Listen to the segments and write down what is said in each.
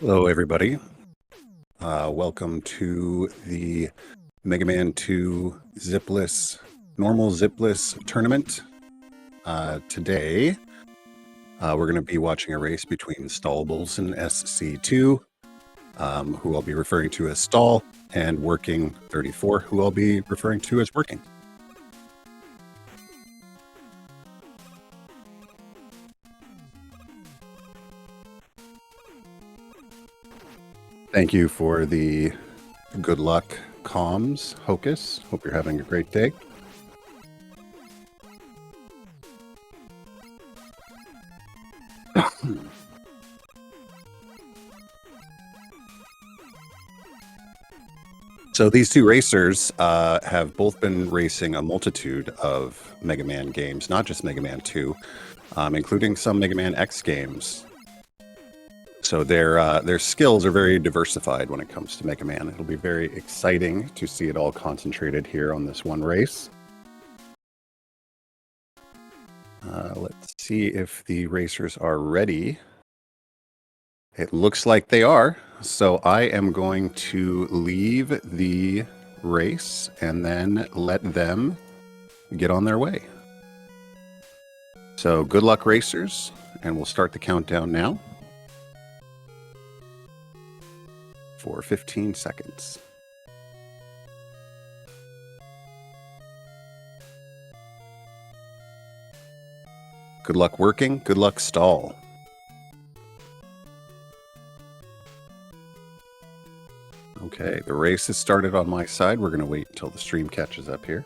Hello, everybody. Welcome to the Mega Man 2 normal zipless tournament. Today, we're going to be watching a race between StahlbolzenSC2, who I'll be referring to as Stahl, and werking34, who I'll be referring to as Werking. Thank you for the good luck comms, Hocus. Hope you're having a great day. So these two racers have both been racing a multitude of Mega Man games, not just Mega Man 2, including some Mega Man X games. So their skills are very diversified when it comes to Mega Man. It'll be very exciting to see it all concentrated here on this one race. Let's see if the racers are ready. It looks like they are. So I am going to leave the race and then let them get on their way. So good luck, racers, and we'll start the countdown now for 15 seconds. Good luck working. Good luck, Stahl. Okay, the race has started on my side. We're going to wait until the stream catches up here.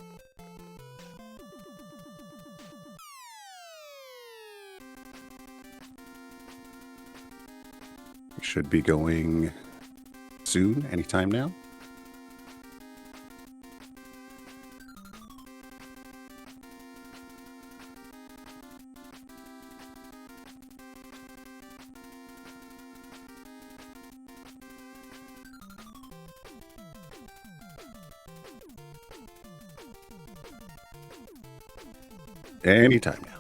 We should be going soon, anytime now. Anytime now.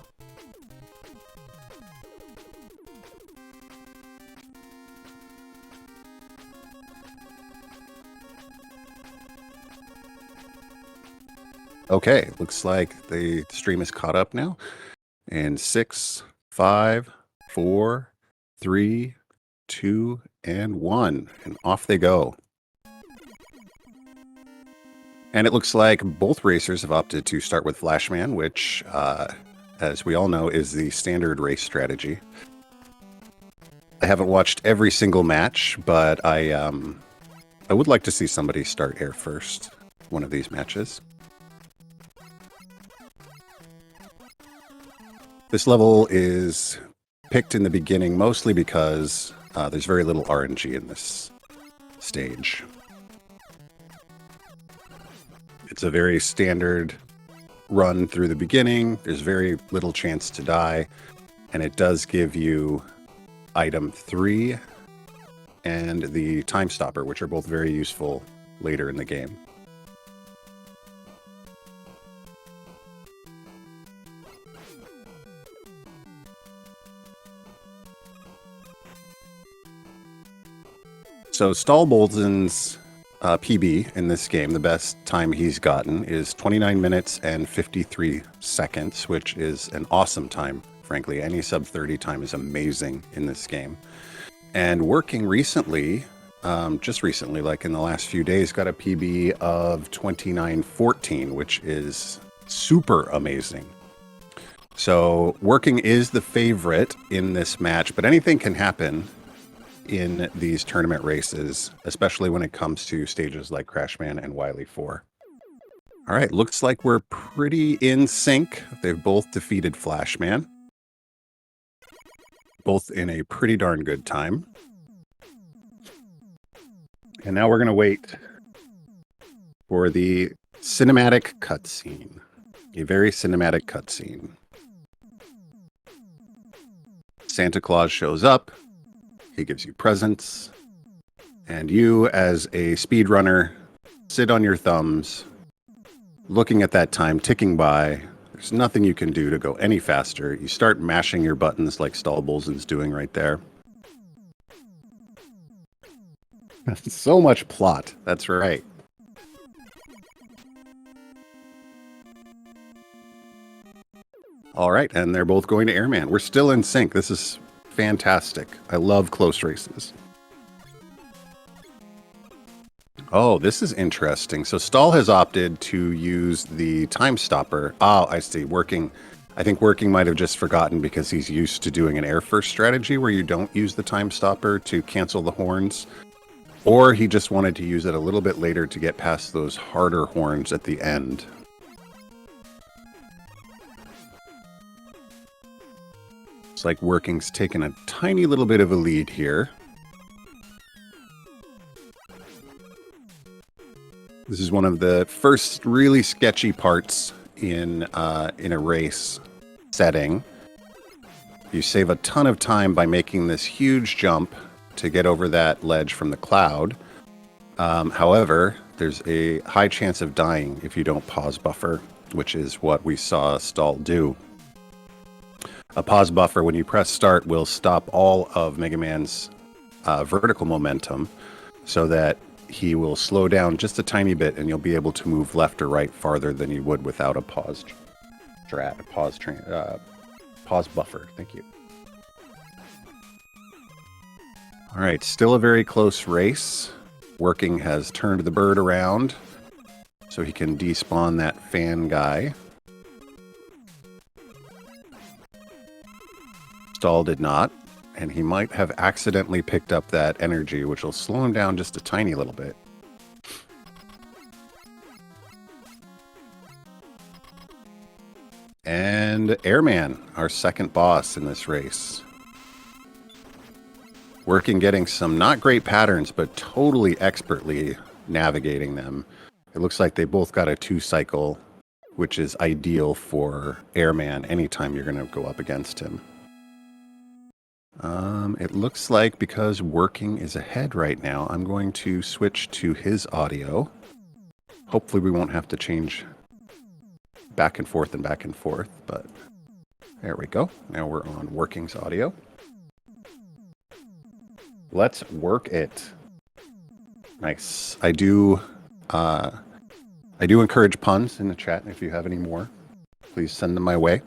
Okay, looks like the stream is caught up now. And 6, 5, 4, 3, 2, and 1. And off they go. And it looks like both racers have opted to start with Flashman, which, as we all know, is the standard race strategy. I haven't watched every single match, but I would like to see somebody start air first one of these matches. This level is picked in the beginning mostly because there's very little RNG in this stage. It's a very standard run through the beginning. There's very little chance to die, and it does give you item 3 and the time stopper, which are both very useful later in the game. So Stahlbolzen's PB in this game, the best time he's gotten, is 29 minutes and 53 seconds, which is an awesome time, frankly. Any sub-30 time is amazing in this game. And working recently, just recently, like in the last few days, got a PB of 29:14, which is super amazing. So working is the favorite in this match, but anything can happen in these tournament races, especially when it comes to stages like Crashman and Wily 4. All right, looks like we're pretty in sync. They've both defeated Flashman, both in a pretty darn good time. And now we're going to wait for the cinematic cutscene, a very cinematic cutscene. Santa Claus shows up. He gives you presents, and you, as a speedrunner, sit on your thumbs, looking at that time ticking by. There's nothing you can do to go any faster. You start mashing your buttons like Stahlbolzen's doing right there. So much plot. That's right. All right, and they're both going to Airman. We're still in sync. This is fantastic. I love close races. Oh, this is interesting. So Stahl has opted to use the time stopper. Oh, I see. I think Werking might have just forgotten because he's used to doing an air first strategy where you don't use the time stopper to cancel the horns. Or he just wanted to use it a little bit later to get past those harder horns at the end. It's like Werking's taken a tiny little bit of a lead here. This is one of the first really sketchy parts in a race setting. You save a ton of time by making this huge jump to get over that ledge from the cloud. However, there's a high chance of dying if you don't pause buffer, which is what we saw Stahl do. A pause buffer, when you press start, will stop all of Mega Man's vertical momentum so that he will slow down just a tiny bit and you'll be able to move left or right farther than you would without a pause buffer. Thank you. All right, still a very close race. Werking has turned the bird around so he can despawn that fan guy. Stahl did not, and he might have accidentally picked up that energy, which will slow him down just a tiny little bit. And Airman, our second boss in this race. Werking getting some not great patterns, but totally expertly navigating them. It looks like they both got a 2-cycle, which is ideal for Airman anytime you're going to go up against him. It looks like because Werking is ahead right now, I'm going to switch to his audio. Hopefully we won't have to change back and forth, but there we go. Now we're on Werking's audio. Let's work it. Nice. I do encourage puns in the chat. If you have any more, please send them my way.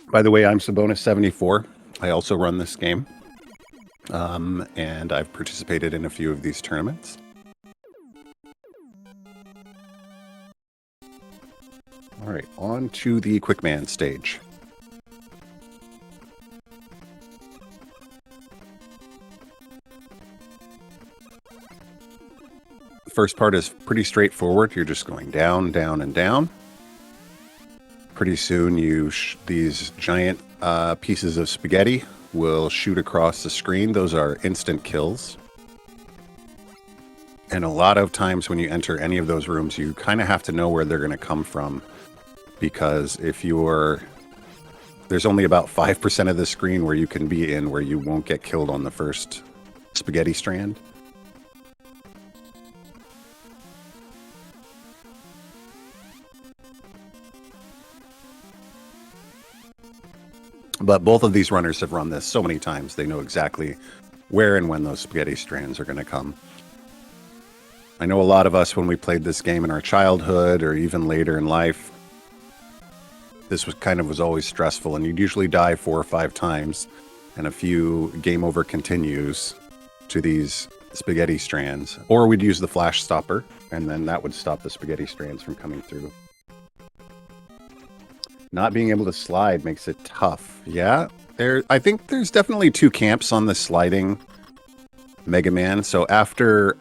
By the way, I'm Sabonis74. I also run this game. And I've participated in a few of these tournaments. All right, on to the Quickman stage. The first part is pretty straightforward. You're just going down, down, and down. Pretty soon, these giant pieces of spaghetti will shoot across the screen. Those are instant kills. And a lot of times when you enter any of those rooms, you kind of have to know where they're going to come from. Because there's only about 5% of the screen where you can be in where you won't get killed on the first spaghetti strand. But both of these runners have run this so many times, they know exactly where and when those spaghetti strands are going to come. I know a lot of us, when we played this game in our childhood or even later in life, this was always stressful, and you'd usually die 4 or 5 times, and a few game over continues to these spaghetti strands. Or we'd use the flash stopper, and then that would stop the spaghetti strands from coming through. Not being able to slide makes it tough. Yeah, I think there's definitely 2 camps on the sliding Mega Man. So after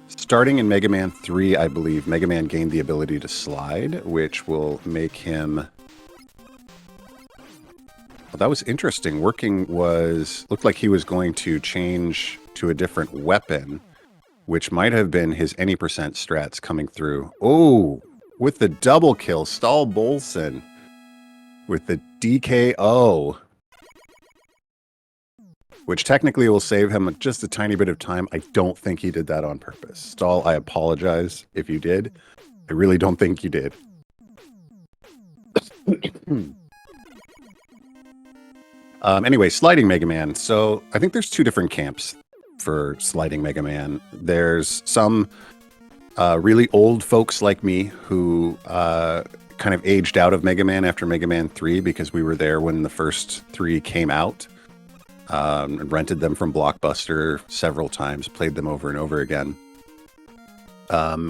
starting in Mega Man 3, I believe, Mega Man gained the ability to slide, which will make him... Well, that was interesting. Werking looked like he was going to change to a different weapon, which might have been his any percent strats coming through. Oh, with the double kill, StahlbolzenSC2 with the DKO, which technically will save him just a tiny bit of time. I don't think he did that on purpose. Stahl, I apologize if you did. I really don't think you did. Anyway, sliding Mega Man. So I think there's two different camps for sliding Mega Man. There's some really old folks like me who kind of aged out of Mega Man after Mega Man 3 because we were there when the first 3 came out. Rented them from Blockbuster several times, played them over and over again.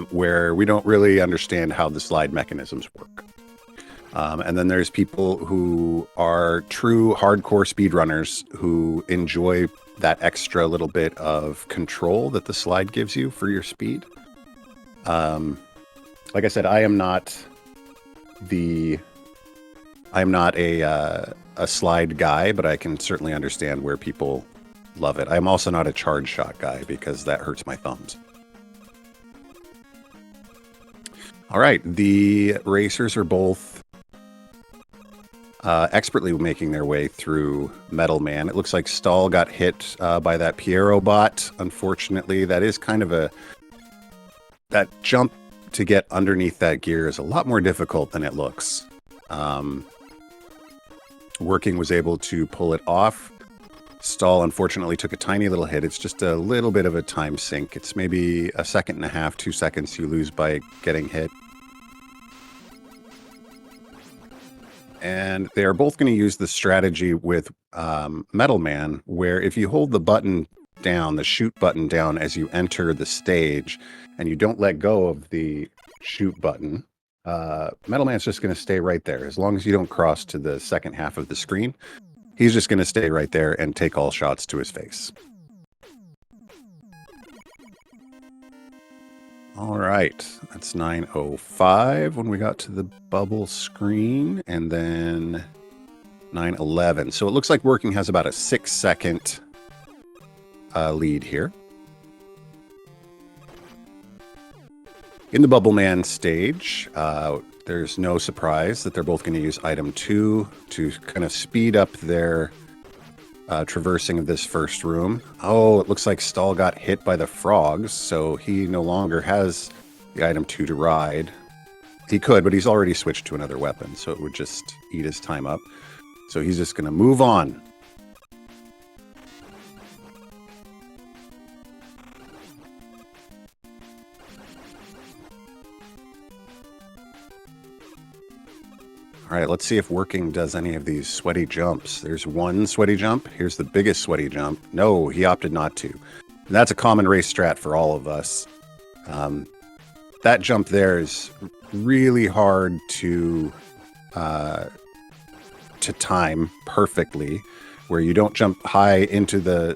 Where we don't really understand how the slide mechanisms work. And then there's people who are true hardcore speedrunners who enjoy that extra little bit of control that the slide gives you for your speed. Like I said, I am not a slide guy, but I can certainly understand where people love it. I'm also not a charge shot guy because that hurts my thumbs. All right, the racers are both expertly making their way through Metal Man. It looks like Stahl got hit by that Piero bot. Unfortunately, that is kind of that jump to get underneath that gear is a lot more difficult than it looks. Working was able to pull it off. Stahl unfortunately took a tiny little hit. It's just a little bit of a time sink. It's maybe a second and a half, 2 seconds you lose by getting hit. And they are both going to use the strategy with Metal Man, where if you hold the button down, the shoot button down as you enter the stage, and you don't let go of the shoot button, Metal Man's just going to stay right there. As long as you don't cross to the second half of the screen, he's just going to stay right there and take all shots to his face. All right, that's 9:05 when we got to the bubble screen, and then 9:11. So it looks like Working has about a 6-second lead here. In the Bubble Man stage, there's no surprise that they're both going to use item 2 to kind of speed up their traversing of this first room. Oh, it looks like Stahl got hit by the frogs, so he no longer has the item 2 to ride. He could, but he's already switched to another weapon, so it would just eat his time up. So he's just going to move on. All right, let's see if Working does any of these sweaty jumps. There's one sweaty jump. Here's the biggest sweaty jump. No, he opted not to. And that's a common race strat for all of us. That jump there is really hard to time perfectly, where you don't jump high into the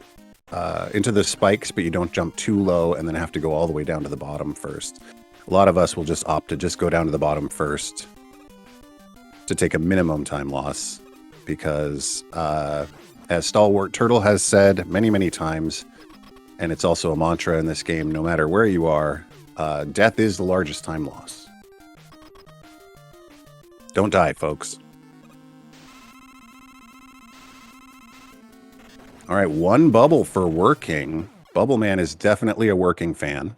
spikes, but you don't jump too low and then have to go all the way down to the bottom first. A lot of us will just opt to just go down to the bottom first to take a minimum time loss, because as Stalwart Turtle has said many, many times, and it's also a mantra in this game, no matter where you are, death is the largest time loss. Don't die, folks. All right, one bubble for Working. Bubble Man is definitely a Working fan.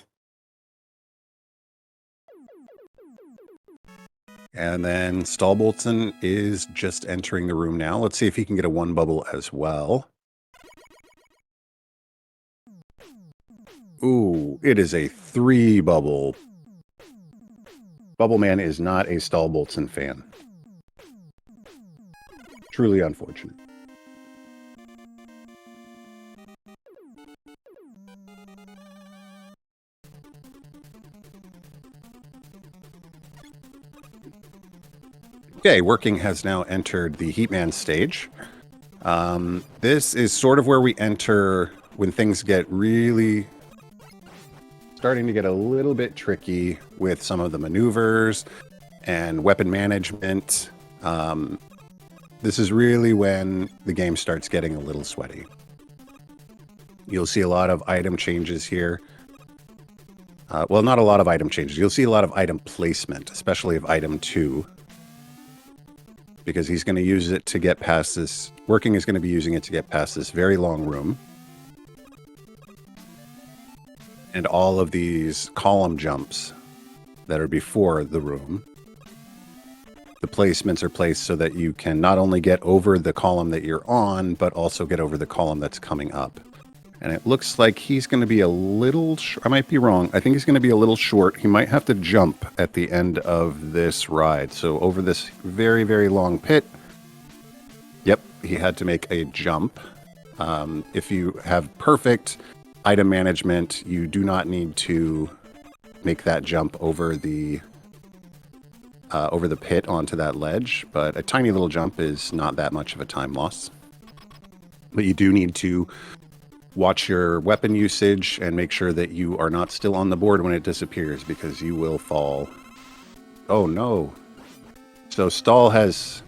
And then StahlbolzenSC is just entering the room now. Let's see if he can get a one bubble as well. Ooh, it is a 3 bubble. Bubble Man is not a StahlbolzenSC fan. Truly unfortunate. Okay, Working has now entered the Heatman stage. This is sort of where we enter when things get really starting to get a little bit tricky with some of the maneuvers and weapon management. This is really when the game starts getting a little sweaty. You'll see a lot of item changes here. Well, not a lot of item changes. You'll see a lot of item placement, especially of item 2. Because he's going to use it to get past this. Working is going to be using it to get past this very long room. And all of these column jumps that are before the room. the placements are placed so that you can not only get over the column that you're on, but also get over the column that's coming up. And it looks like he's going to be a little... I might be wrong. I think he's going to be a little short. He might have to jump at the end of this ride. So over this very, very long pit, yep, he had to make a jump. If you have perfect item management, you do not need to make that jump over the pit onto that ledge. But a tiny little jump is not that much of a time loss. But you do need to watch your weapon usage and make sure that you are not still on the board when it disappears, because you will fall. Oh no. So Stahl has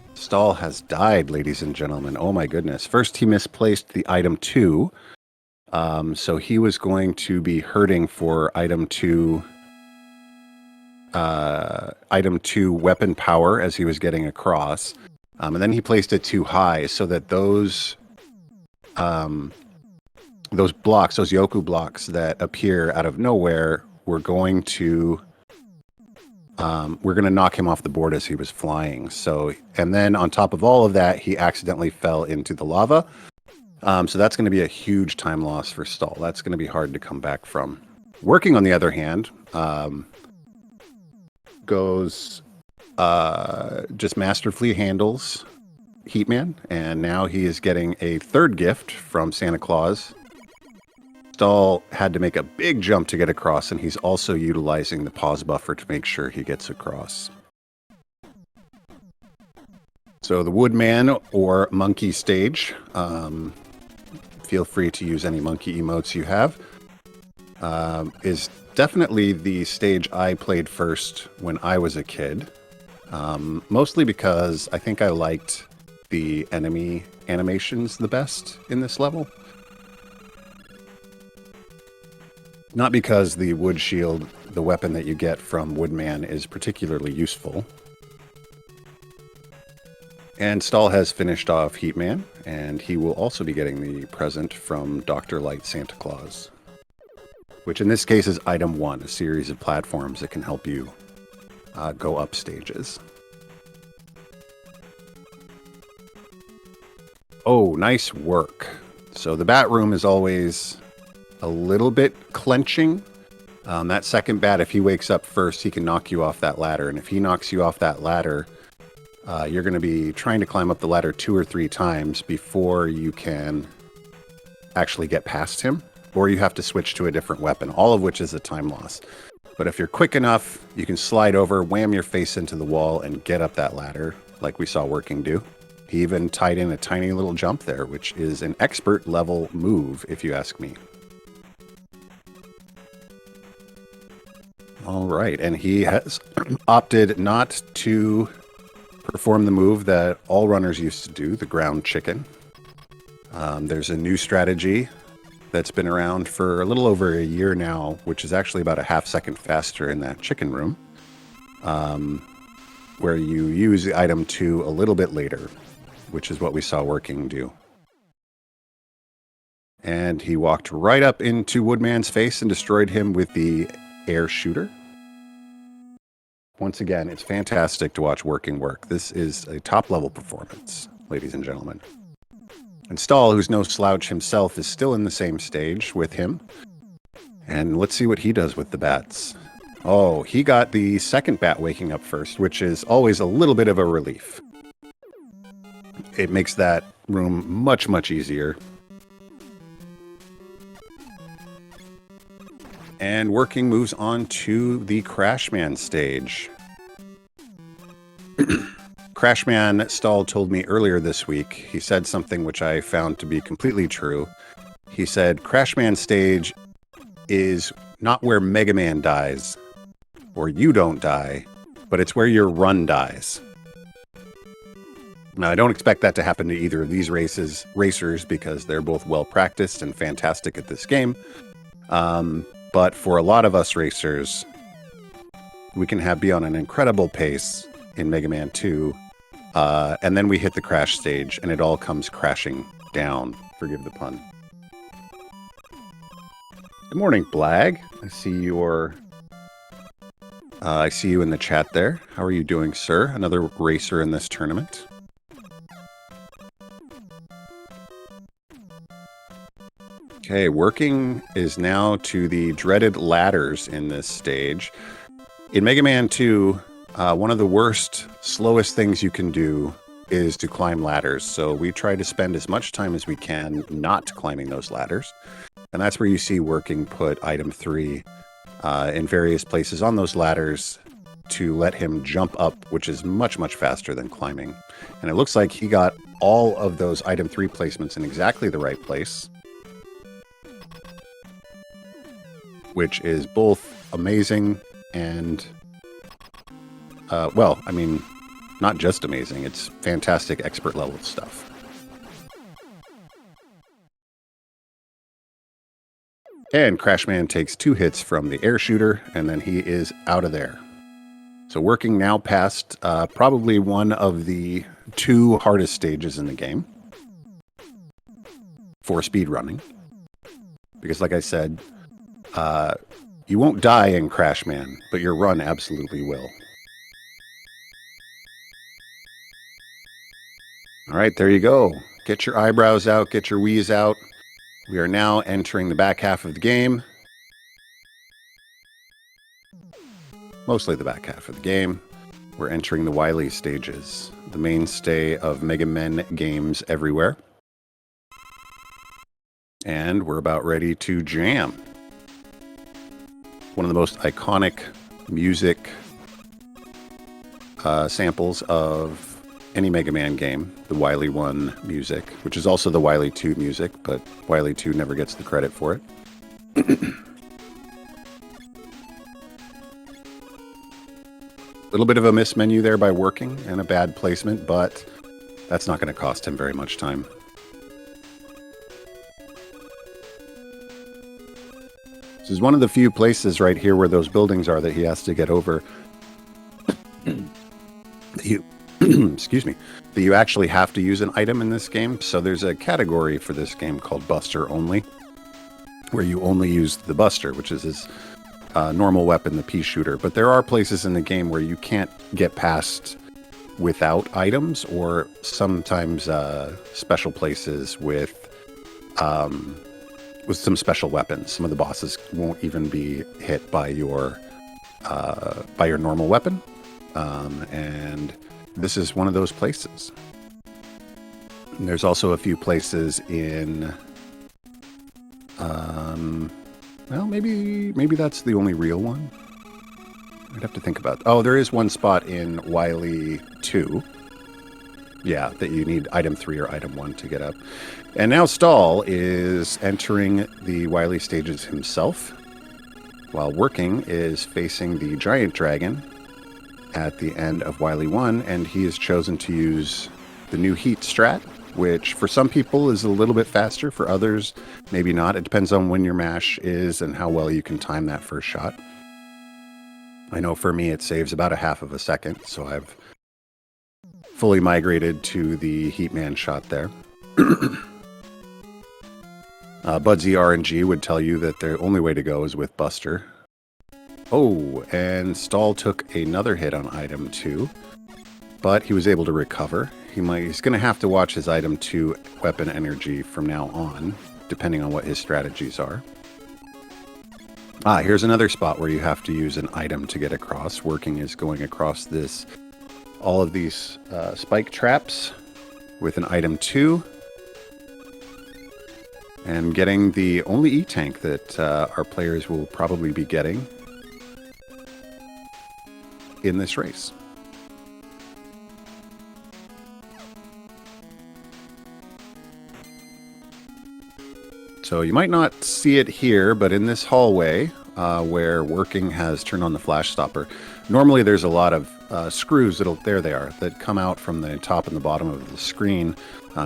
died, ladies and gentlemen. Oh my goodness. First he misplaced the item 2. So he was going to be hurting for item 2 weapon power as he was getting across. And then he placed it too high so that those blocks, those Yoku blocks that appear out of nowhere, were going to knock him off the board as he was flying. So, and then on top of all of that, he accidentally fell into the lava. So that's going to be a huge time loss for Stahl. That's going to be hard to come back from. Working, on the other hand, goes just masterfully handles Heatman, and now he is getting a third gift from Santa Claus. Stahl had to make a big jump to get across, and he's also utilizing the pause buffer to make sure he gets across. So the Woodman or Monkey stage, feel free to use any monkey emotes you have, is definitely the stage I played first when I was a kid, mostly because I think I liked the enemy animations the best in this level. Not because the wood shield, the weapon that you get from Woodman, is particularly useful. And Stahl has finished off Heatman, and he will also be getting the present from Dr. Light Santa Claus, which in this case is item 1, a series of platforms that can help you go up stages. Oh, nice work. So the bat room is always a little bit clenching. That second bat, if he wakes up first, he can knock you off that ladder. And if he knocks you off that ladder, you're going to be trying to climb up the ladder 2 or 3 times before you can actually get past him. Or you have to switch to a different weapon, all of which is a time loss. But if you're quick enough, you can slide over, wham your face into the wall, and get up that ladder, like we saw Working do. He even tied in a tiny little jump there, which is an expert level move, if you ask me. All right, and he has opted not to perform the move that all runners used to do, the ground chicken. There's a new strategy that's been around for a little over a year now, which is actually about a half second faster in that chicken room, where you use the item 2 a little bit later, which is what we saw Working do. And he walked right up into Woodman's face and destroyed him with the air shooter. Once again, it's fantastic to watch Working work. This is a top-level performance, ladies and gentlemen. And Stahl, who's no slouch himself, is still in the same stage with him. And let's see what he does with the bats. Oh, he got the second bat waking up first, which is always a little bit of a relief. It makes that room much, much easier. And Working moves on to the Crashman stage. Crashman, Stahl told me earlier this week, he said something which I found to be completely true. He said, Crashman stage is not where Mega Man dies, or you don't die, but it's where your run dies. Now, I don't expect that to happen to either of these racers because they're both well-practiced and fantastic at this game. But for a lot of us racers, we can be on an incredible pace in Mega Man 2, and then we hit the crash stage, and it all comes crashing down. Forgive the pun. Good morning, Blag. I see you're I see you in the chat there. How are you doing, sir? Another racer in this tournament. Okay, working is now to the dreaded ladders in this stage. In Mega Man 2, one of the worst, slowest things you can do is to climb ladders. So we try to spend as much time as we can not climbing those ladders. And that's where you see working put item 3 in various places on those ladders to let him jump up, which is much, much faster than climbing. And it looks like he got all of those item 3 placements in exactly the right place, which is both amazing and, well, I mean, not just amazing, it's fantastic expert level stuff. And Crashman takes 2 hits from the air shooter, and then he is out of there. So working now past probably one of the 2 hardest stages in the game for speedrunning. Because like I said, you won't die in Crashman, but your run absolutely will. All right, there you go. Get your eyebrows out, get your wheeze out. We are now entering the back half of the game. Mostly the back half of the game. We're entering the Wily stages, the mainstay of Mega Men games everywhere. And we're about ready to jam. One of the most iconic music samples of any Mega Man game, the Wily 1 music, which is also the Wily 2 music, but Wily 2 never gets the credit for it. A little bit of a miss menu there by working and a bad placement, but that's not going to cost him very much time. This is one of the few places right here where those buildings are that he has to get over. Excuse me, that you actually have to use an item in this game. So there's a category for this game called Buster Only, where you only use the Buster, which is his normal weapon, the pea shooter. But there are places in the game where you can't get past without items, or sometimes special places with some special weapons. Some of the bosses won't even be hit by your normal weapon, and this is one of those places. And there's also a few places in, well, maybe that's the only real one. I'd have to think about. Oh, there is one spot in Wily 2. Yeah, that you need item 3 or item 1 to get up. And now Stahl is entering the Wily stages himself, while working is facing the giant dragon at the end of Wily 1, and he has chosen to use the new heat strat, which for some people is a little bit faster, for others maybe not. It depends on when your mash is and how well you can time that first shot. I know for me it saves about a half of a second, so I've fully migrated to the Heatman shot there. Budsy RNG would tell you that the only way to go is with Buster. Oh, and Stahl took another hit on item 2, but he was able to recover. He's going to have to watch his item 2 weapon energy from now on, depending on what his strategies are. Here's another spot where you have to use an item to get across. Working is going across all of these spike traps with an item 2. And getting the only E-Tank that our players will probably be getting in this race. So you might not see it here, but in this hallway where working has turned on the flash stopper, normally there's a lot of screws there they are, that come out from the top and the bottom of the screen.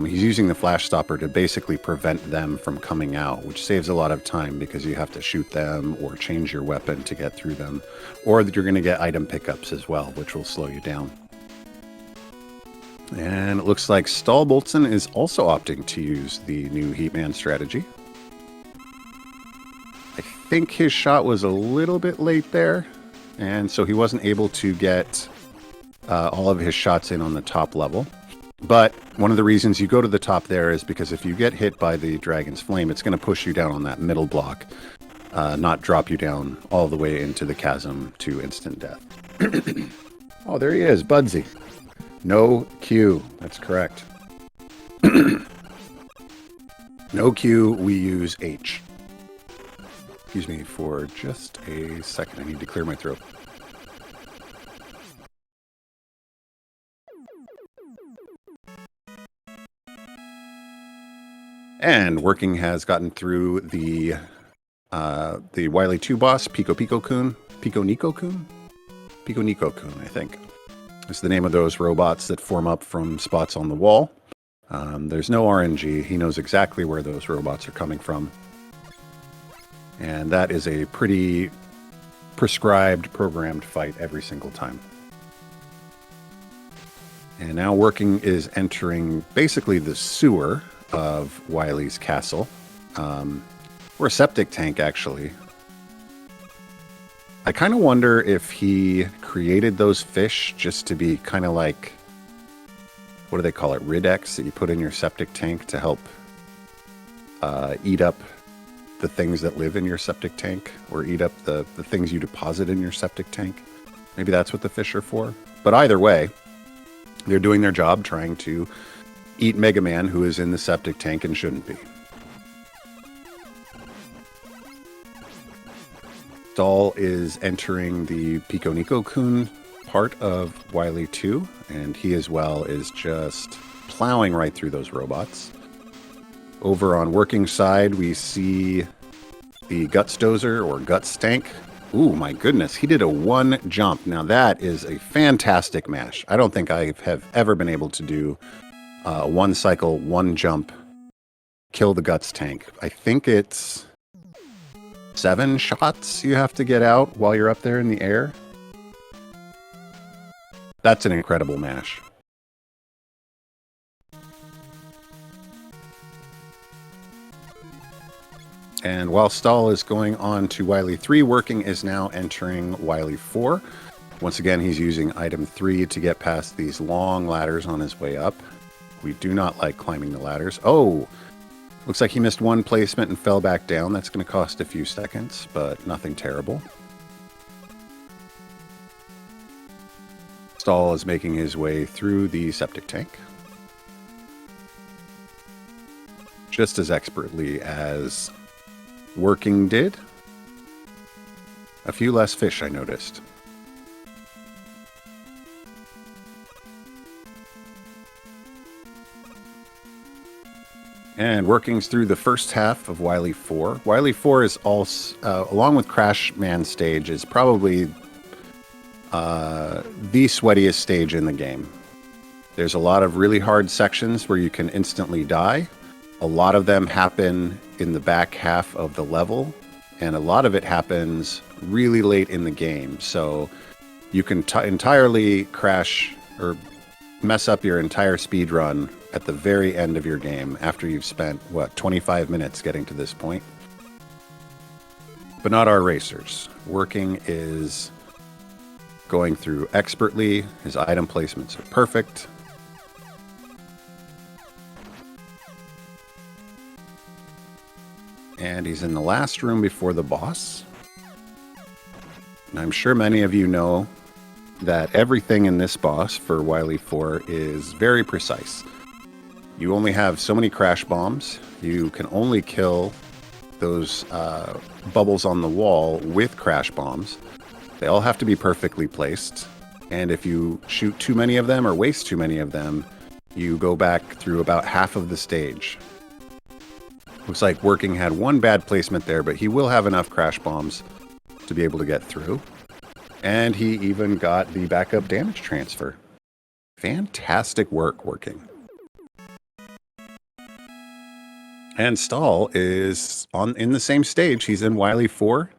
He's using the flash stopper to basically prevent them from coming out, which saves a lot of time because you have to shoot them or change your weapon to get through them, or that you're going to get item pickups as well, which will slow you down. And it looks like StahlbolzenSC is also opting to use the new Heatman strategy. I think his shot was a little bit late there, and so he wasn't able to get all of his shots in on the top level. But one of the reasons you go to the top there is because if you get hit by the Dragon's Flame, it's going to push you down on that middle block, not drop you down all the way into the chasm to instant death. Oh, there he is, Budsy. No Q, that's correct. No Q, we use H. Excuse me for just a second, I need to clear my throat. And Werking has gotten through the Wily 2 boss, Pico Kun, I think. It's the name of those robots that form up from spots on the wall. There's no RNG. He knows exactly where those robots are coming from. And that is a pretty prescribed, programmed fight every single time. And now Werking is entering basically the sewer of Wily's castle. Or a septic tank, actually. I kind of wonder if he created those fish just to be kind of like, what do they call it, Ridex that you put in your septic tank to help eat up the things that live in your septic tank, or eat up the things you deposit in your septic tank. Maybe that's what the fish are for. But either way, they're doing their job trying to eat Mega Man, who is in the septic tank and shouldn't be. Stahl is entering the Pico Kun part of Wily 2, and he as well is just plowing right through those robots. Over on Werking's side, we see the Guts Dozer, or Guts Tank. Ooh, my goodness, he did a 1 jump. Now that is a fantastic mash. I don't think I have ever been able to do 1 cycle, 1 jump, kill the Guts Tank. I think it's 7 shots you have to get out while you're up there in the air. That's an incredible mash. And while Stahl is going on to Wily 3, Werking is now entering Wily 4. Once again, he's using item 3 to get past these long ladders on his way up. We do not like climbing the ladders. Oh! Looks like he missed 1 placement and fell back down. That's going to cost a few seconds, but nothing terrible. Stahl is making his way through the septic tank. Just as expertly as Werking did. A few less fish, I noticed. And Werking's through the first half of Wily 4. Wily 4 is also, along with Crash Man stage, is probably the sweatiest stage in the game. There's a lot of really hard sections where you can instantly die. A lot of them happen in the back half of the level, and a lot of it happens really late in the game. So you can entirely crash or mess up your entire speed run at the very end of your game after you've spent, 25 minutes getting to this point. But not our racers. Werking is going through expertly. His item placements are perfect. And he's in the last room before the boss. And I'm sure many of you know that everything in this boss for Wily 4 is very precise. You only have so many crash bombs. You can only kill those bubbles on the wall with crash bombs. They all have to be perfectly placed. And if you shoot too many of them or waste too many of them, you go back through about half of the stage. Looks like Werking had 1 bad placement there, but he will have enough crash bombs to be able to get through. And he even got the backup damage transfer. Fantastic work, Werking. And Stahl is in the same stage. He's in Wily 4.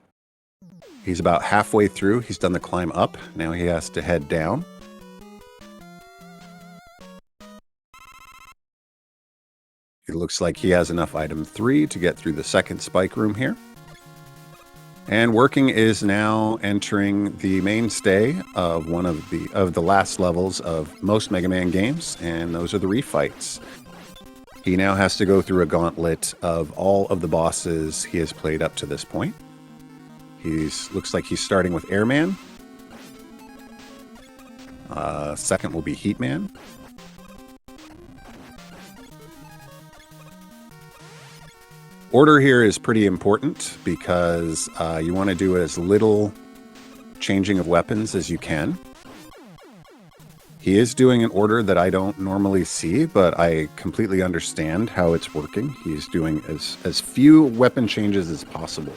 He's about halfway through. He's done the climb up. Now he has to head down. It looks like he has enough item 3 to get through the second spike room here. And working is now entering the mainstay of one of the last levels of most Mega Man games, and those are the refights. He now has to go through a gauntlet of all of the bosses he has played up to this point. Looks like he's starting with Airman. Second will be Heatman. Order here is pretty important because you want to do as little changing of weapons as you can. He is doing an order that I don't normally see, but I completely understand how it's working. He's doing as few weapon changes as possible.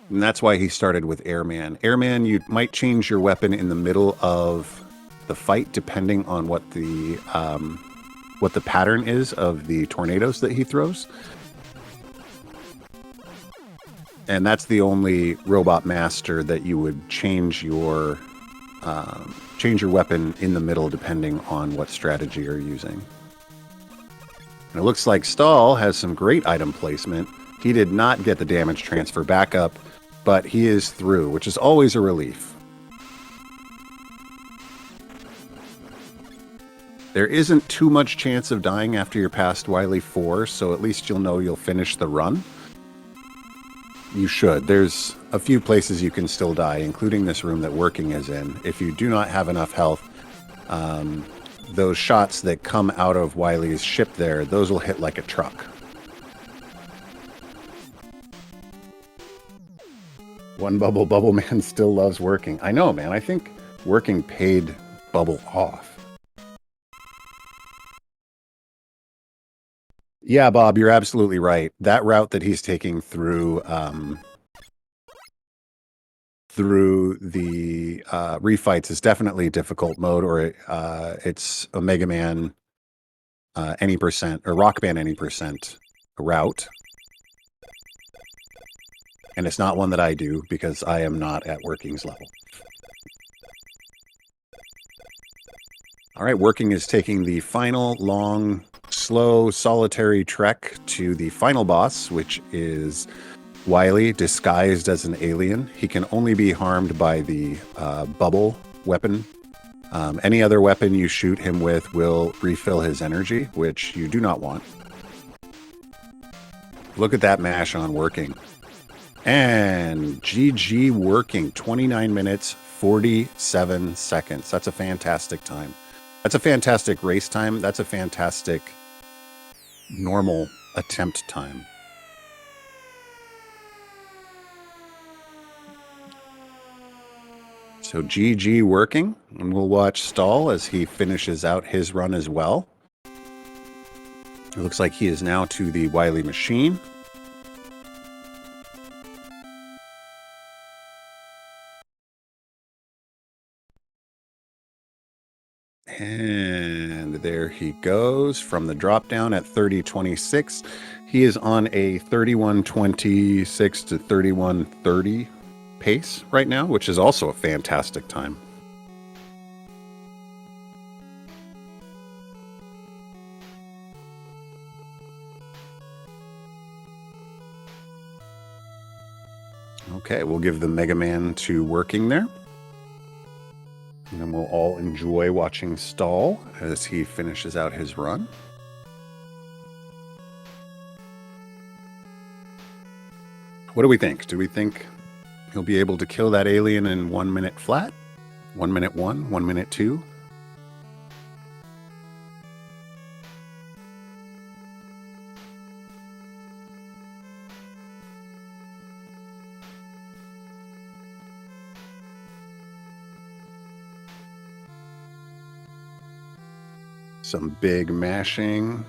And that's why he started with Airman. Airman, you might change your weapon in the middle of the fight, depending on what the pattern is of the tornadoes that he throws. And that's the only Robot Master that you would change your weapon in the middle, depending on what strategy you're using. And it looks like Stahl has some great item placement. He did not get the damage transfer back up, but he is through, which is always a relief. There isn't too much chance of dying after you're past Wily 4, so at least you'll know you'll finish the run. You should. There's a few places you can still die, including this room that Working is in. If you do not have enough health, those shots that come out of Wily's ship there, those will hit like a truck. One Bubble Man still loves Working. I know, man. I think Working paid Bubble off. Yeah, Bob, you're absolutely right. That route that he's taking through the refights is definitely difficult mode, or it's a Mega Man any percent or Rock Band any percent route. And it's not one that I do because I am not at Working's level. All right, Working is taking the final long, slow, solitary trek to the final boss, which is Wily, disguised as an alien. He can only be harmed by the bubble weapon. Any other weapon you shoot him with will refill his energy, which you do not want. Look at that mash on Working. And GG Working, 29 minutes, 47 seconds. That's a fantastic time. That's a fantastic race time. That's a fantastic normal attempt time. So GG Working, and we'll watch Stahl as he finishes out his run as well. It looks like he is now to the Wily machine. And there he goes from the drop down at 30.26. He is on a 31.26 to 31.30 pace right now, which is also a fantastic time. Okay, we'll give the Mega Man to Working there. And then we'll all enjoy watching Stahl as he finishes out his run. What do we think? Do we think he'll be able to kill that alien in 1 minute flat? 1 minute 1, 1 minute 2? Some big mashing.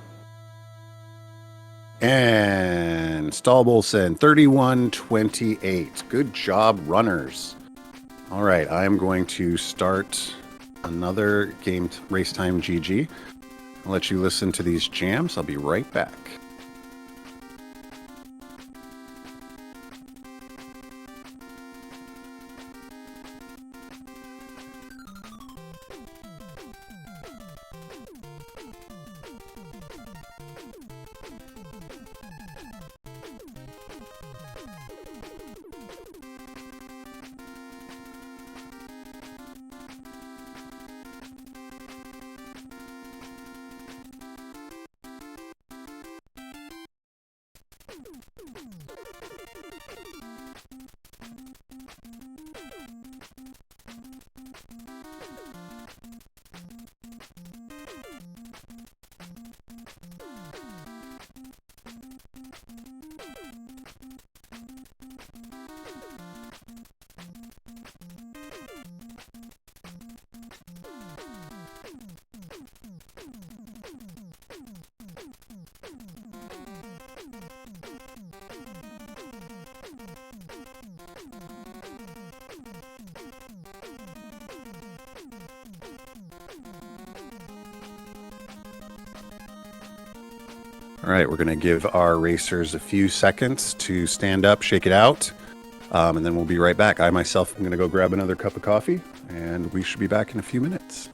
And StahlbolzenSC 31.28. Good job, runners. All right, I'm going to start another game race time GG. I'll let you listen to these jams. I'll be right back. All right, we're going to give our racers a few seconds to stand up, shake it out, and then we'll be right back. I myself am going to go grab another cup of coffee, and we should be back in a few minutes.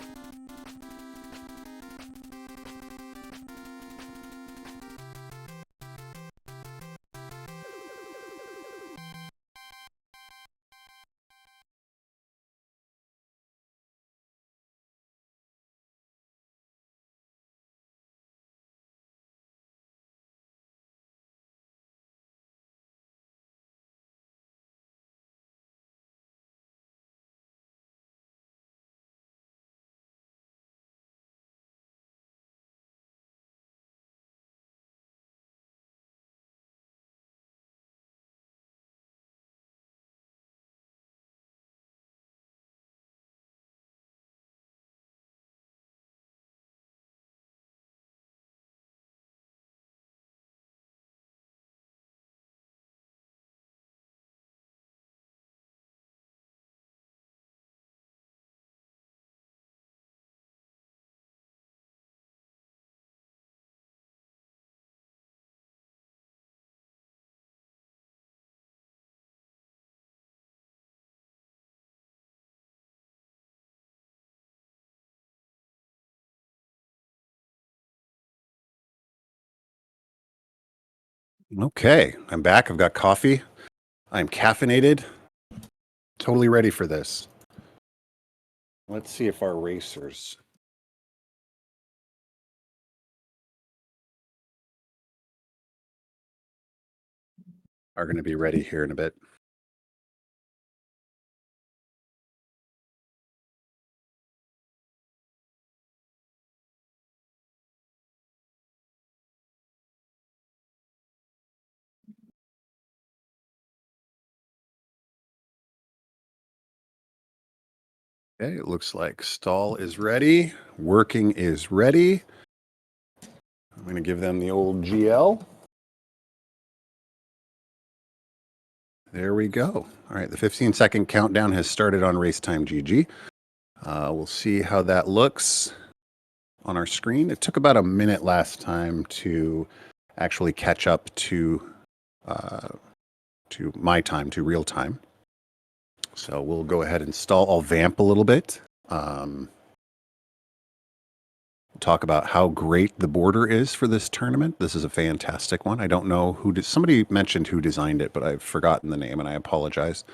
Okay, I'm back. I've got coffee. I'm caffeinated. Totally ready for this. Let's see if our racers are going to be ready here in a bit. Okay, it looks like Stahl is ready. Working is ready. I'm going to give them the old GL. There we go. All right, the 15-second countdown has started on race time GG. We'll see how that looks on our screen. It took about a minute last time to actually catch up to my time, to real time. So we'll go ahead and stall. I'll vamp a little bit. Talk about how great the border is for this tournament. This is a fantastic one. I don't know who did. Somebody mentioned who designed it, but I've forgotten the name, and I apologize.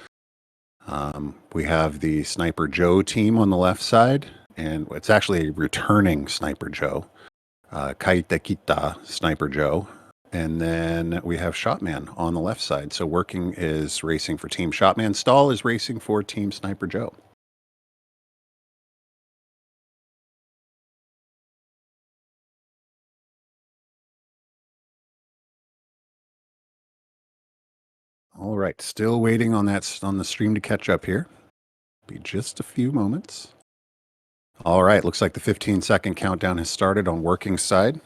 We have the Sniper Joe team on the left side, and it's actually a returning Sniper Joe, Kaitekita Sniper Joe, and then we have Shotman on the left side. So Working is racing for Team Shotman. Stahl is racing for Team Sniper Joe. All right, still waiting on the stream to catch up here. Be just a few moments. All right, looks like the 15-second countdown has started on Working side.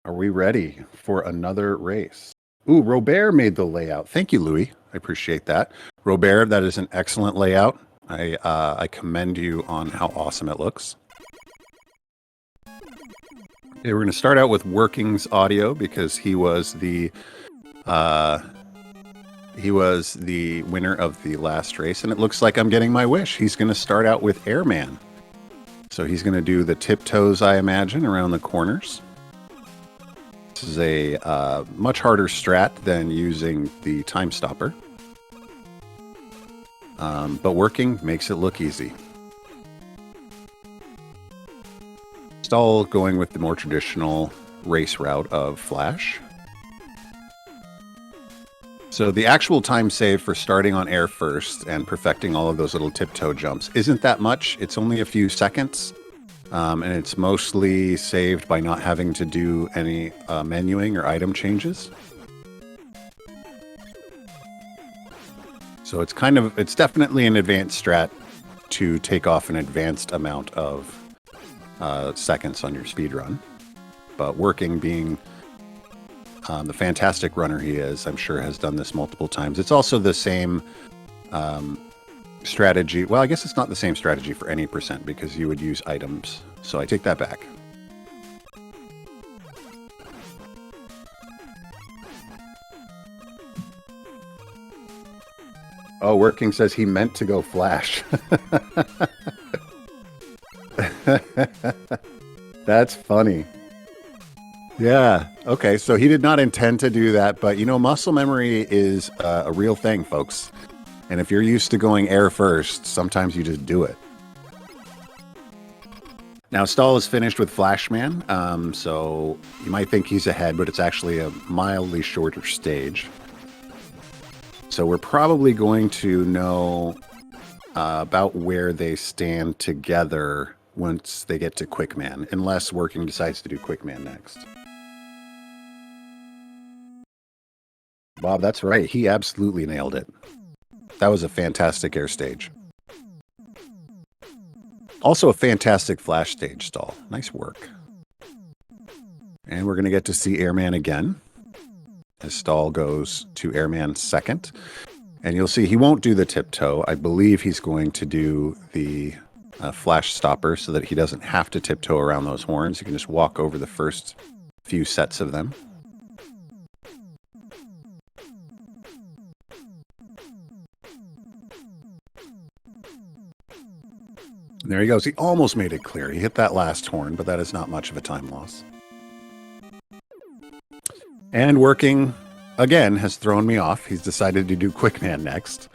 Are we ready for another race? Ooh, Robert made the layout. Thank you, Louis. I appreciate that. Robert, that is an excellent layout. I commend you on how awesome it looks. Okay, we're going to start out with Working's audio because he was the winner of the last race, and it looks like I'm getting my wish. He's going to start out with Airman. So he's going to do the tiptoes, I imagine, around the corners. This is a much harder strat than using the time stopper. But Working makes it look easy. Stahl going with the more traditional race route of Flash. So the actual time save for starting on air first and perfecting all of those little tiptoe jumps isn't that much. It's only a few seconds, and it's mostly saved by not having to do any menuing or item changes. So it's definitely an advanced strat to take off an advanced amount of seconds on your speed run. But Working, being the fantastic runner he is, I'm sure has done this multiple times. It's also the same strategy. Well, I guess it's not the same strategy for any percent because you would use items. So I take that back. Oh, Working says he meant to go Flash. That's funny. Yeah. Okay. So he did not intend to do that, but you know, muscle memory is a real thing, folks. And if you're used to going air first, sometimes you just do it. Now, Stahl is finished with Flashman, so you might think he's ahead, but it's actually a mildly shorter stage. So we're probably going to know about where they stand together once they get to Quickman, unless Working decides to do Quickman next. Bob, that's right. He absolutely nailed it. That was a fantastic air stage. Also a fantastic flash stage, Stahl. Nice work. And we're going to get to see Airman again as Stahl goes to Airman second. And you'll see he won't do the tiptoe. I believe he's going to do the flash stopper so that he doesn't have to tiptoe around those horns. He can just walk over the first few sets of them. And there he goes. He almost made it clear. He hit that last horn, but that is not much of a time loss. And Working, again, has thrown me off. He's decided to do Quickman next.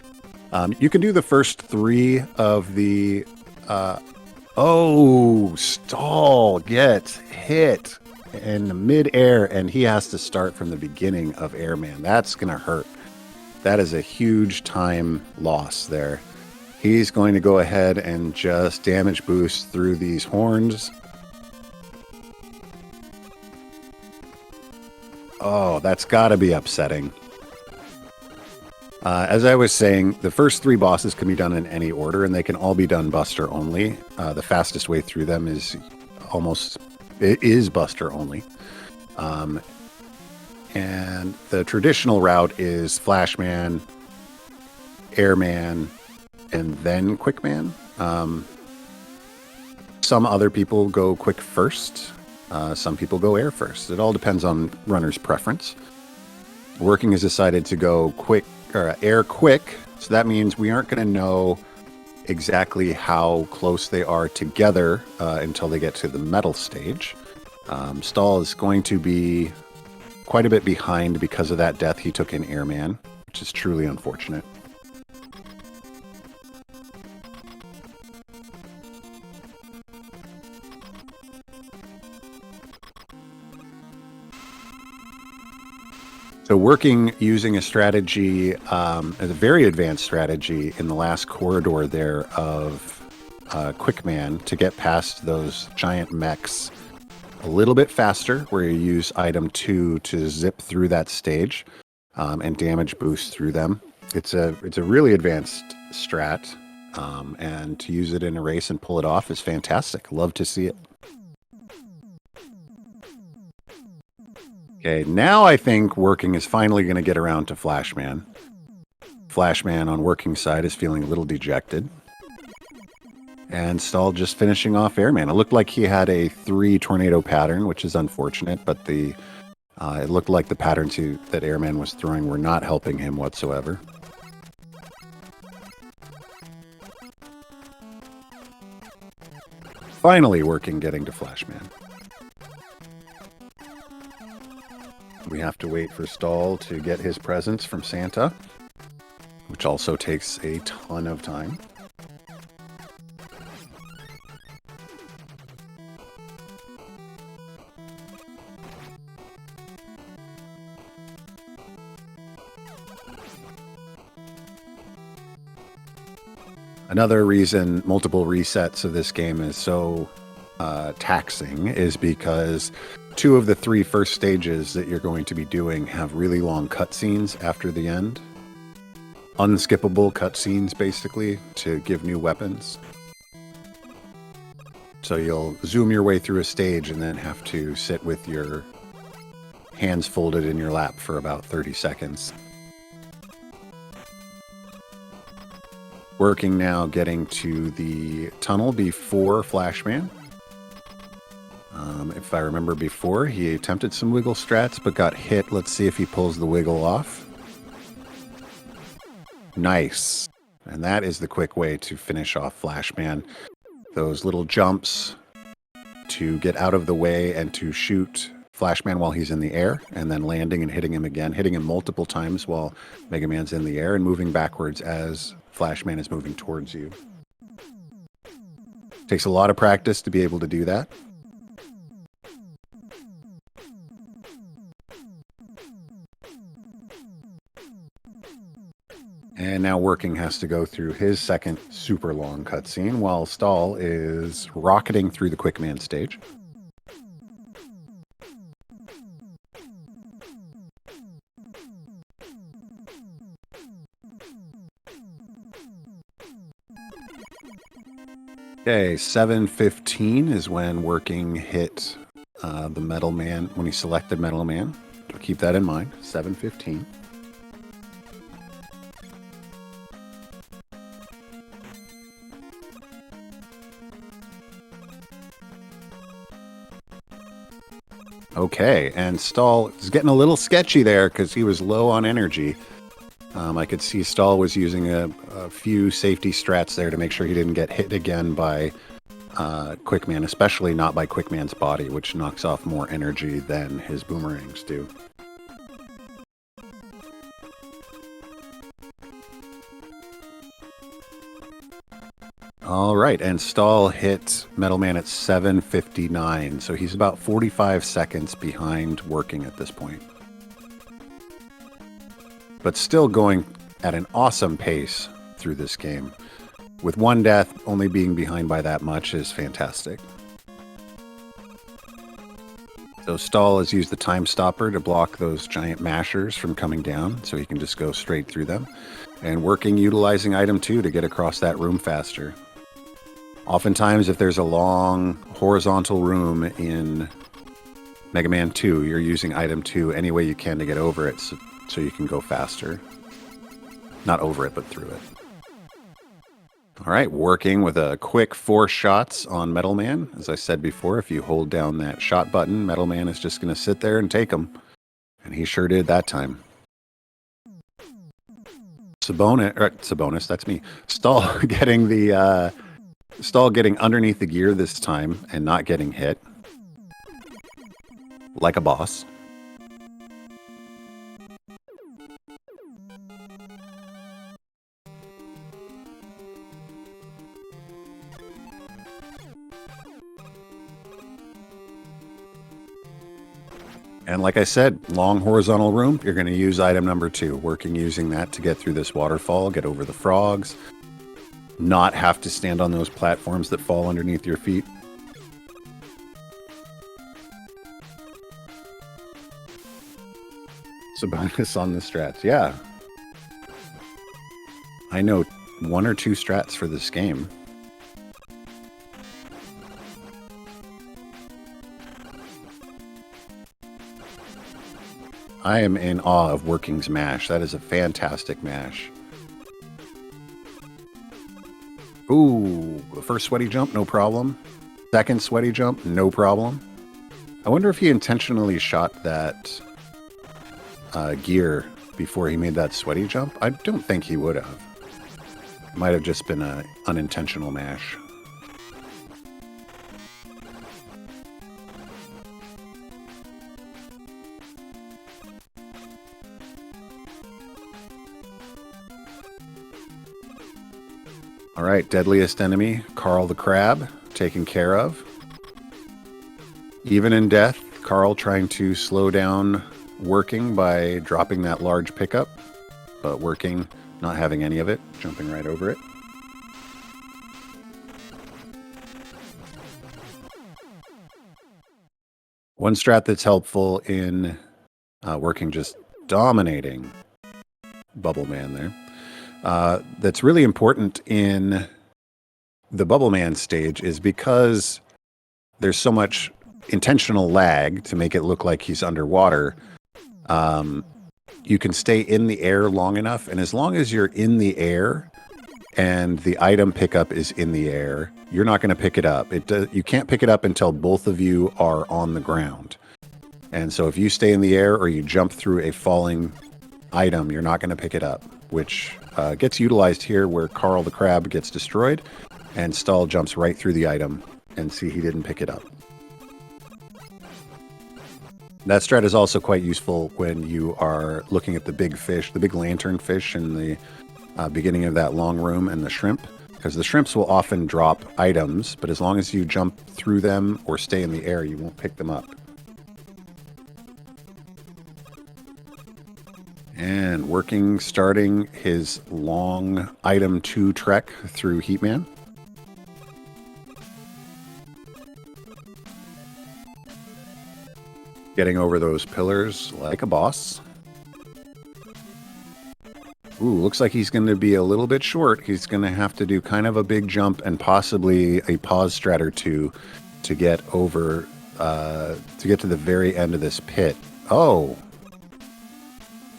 You can do the first three of the... oh, Stahl gets hit in midair, and he has to start from the beginning of Airman. That's going to hurt. That is a huge time loss there. He's going to go ahead and just damage boost through these horns. Oh, that's got to be upsetting. As I was saying, the first three bosses can be done in any order, and they can all be done Buster only. The fastest way through them is Buster only. And the traditional route is Flashman, Airman, and then Quickman. Some other people go quick first. Some people go air first. It all depends on runner's preference. Working has decided to go quick or air quick, so that means we aren't going to know exactly how close they are together until they get to the metal stage. Stahl is going to be quite a bit behind because of that death he took in Airman, which is truly unfortunate. So Working using a strategy, a very advanced strategy in the last corridor there of Quickman to get past those giant mechs a little bit faster, where you use item 2 to zip through that stage and damage boost through them. It's a really advanced strat, and to use it in a race and pull it off is fantastic. Love to see it. Okay, now I think Working is finally going to get around to Flashman. Flashman on Working side is feeling a little dejected. And Stahl just finishing off Airman. It looked like he had a 3 tornado pattern, which is unfortunate, but it looked like the patterns that Airman was throwing were not helping him whatsoever. Finally Working getting to Flashman. We have to wait for Stahl to get his presents from Santa, which also takes a ton of time. Another reason multiple resets of this game is so taxing is because 2 of the 3 first stages that you're going to be doing have really long cutscenes after the end. Unskippable cutscenes, basically, to give new weapons. So you'll zoom your way through a stage and then have to sit with your hands folded in your lap for about 30 seconds. Working now, getting to the tunnel before Flashman. If I remember before, he attempted some wiggle strats, but got hit. Let's see if he pulls the wiggle off. Nice. And that is the quick way to finish off Flashman. Those little jumps to get out of the way and to shoot Flashman while he's in the air, and then landing and hitting him again, hitting him multiple times while Mega Man's in the air and moving backwards as Flashman is moving towards you. Takes a lot of practice to be able to do that. And now Working has to go through his second super long cutscene while Stahl is rocketing through the Quick Man stage. Okay, 7:15 is when Working hit the Metal Man, when he selected Metal Man. So keep that in mind, 7:15. Okay, and Stahl is getting a little sketchy there because he was low on energy. I could see Stahl was using a few safety strats there to make sure he didn't get hit again by Quickman, especially not by Quickman's body, which knocks off more energy than his boomerangs do. All right, and Stahl hit Metal Man at 7:59, so he's about 45 seconds behind Working at this point. But still going at an awesome pace through this game. With one death, only being behind by that much is fantastic. So Stahl has used the time stopper to block those giant mashers from coming down, so he can just go straight through them. And Working utilizing item 2 to get across that room faster. Oftentimes, if there's a long horizontal room in Mega Man 2, you're using item 2 any way you can to get over it so you can go faster. Not over it, but through it. All right, Working with a quick 4 shots on Metal Man. As I said before, if you hold down that shot button, Metal Man is just going to sit there and take them. And he sure did that time. Sabonis, that's me. Stahl getting the... Stahl getting underneath the gear this time and not getting hit. Like a boss. And like I said, long horizontal room, you're going to use item number 2. Working using that to get through this waterfall, get over the frogs. Not have to stand on those platforms that fall underneath your feet. Sabonis on the strats, yeah. I know 1 or 2 strats for this game. I am in awe of Working's mash. That is a fantastic mash. Ooh, the first sweaty jump, no problem. Second sweaty jump, no problem. I wonder if he intentionally shot that gear before he made that sweaty jump. I don't think he would have. Might have just been an unintentional mash. All right, deadliest enemy, Carl the Crab, taken care of. Even in death, Carl trying to slow down Working by dropping that large pickup, but Working not having any of it, jumping right over it. One strat that's helpful in Working just dominating Bubble Man there. That's really important in the Bubble Man stage is because there's so much intentional lag to make it look like he's underwater. You can stay in the air long enough, and as long as you're in the air and the item pickup is in the air, you're not going to pick it up. You can't pick it up until both of you are on the ground. And so if you stay in the air or you jump through a falling item, you're not going to pick it up. which gets utilized here where Carl the Crab gets destroyed, and Stahl jumps right through the item, and see, he didn't pick it up. That strat is also quite useful when you are looking at the big fish, the big lantern fish in the beginning of that long room, and the shrimp, because the shrimps will often drop items, but as long as you jump through them or stay in the air, you won't pick them up. And working, starting his long item 2 trek through Heatman. Getting over those pillars like a boss. Ooh, looks like he's going to be a little bit short. He's going to have to do kind of a big jump and possibly a pause strat or two to get over, to get to the very end of this pit. Oh,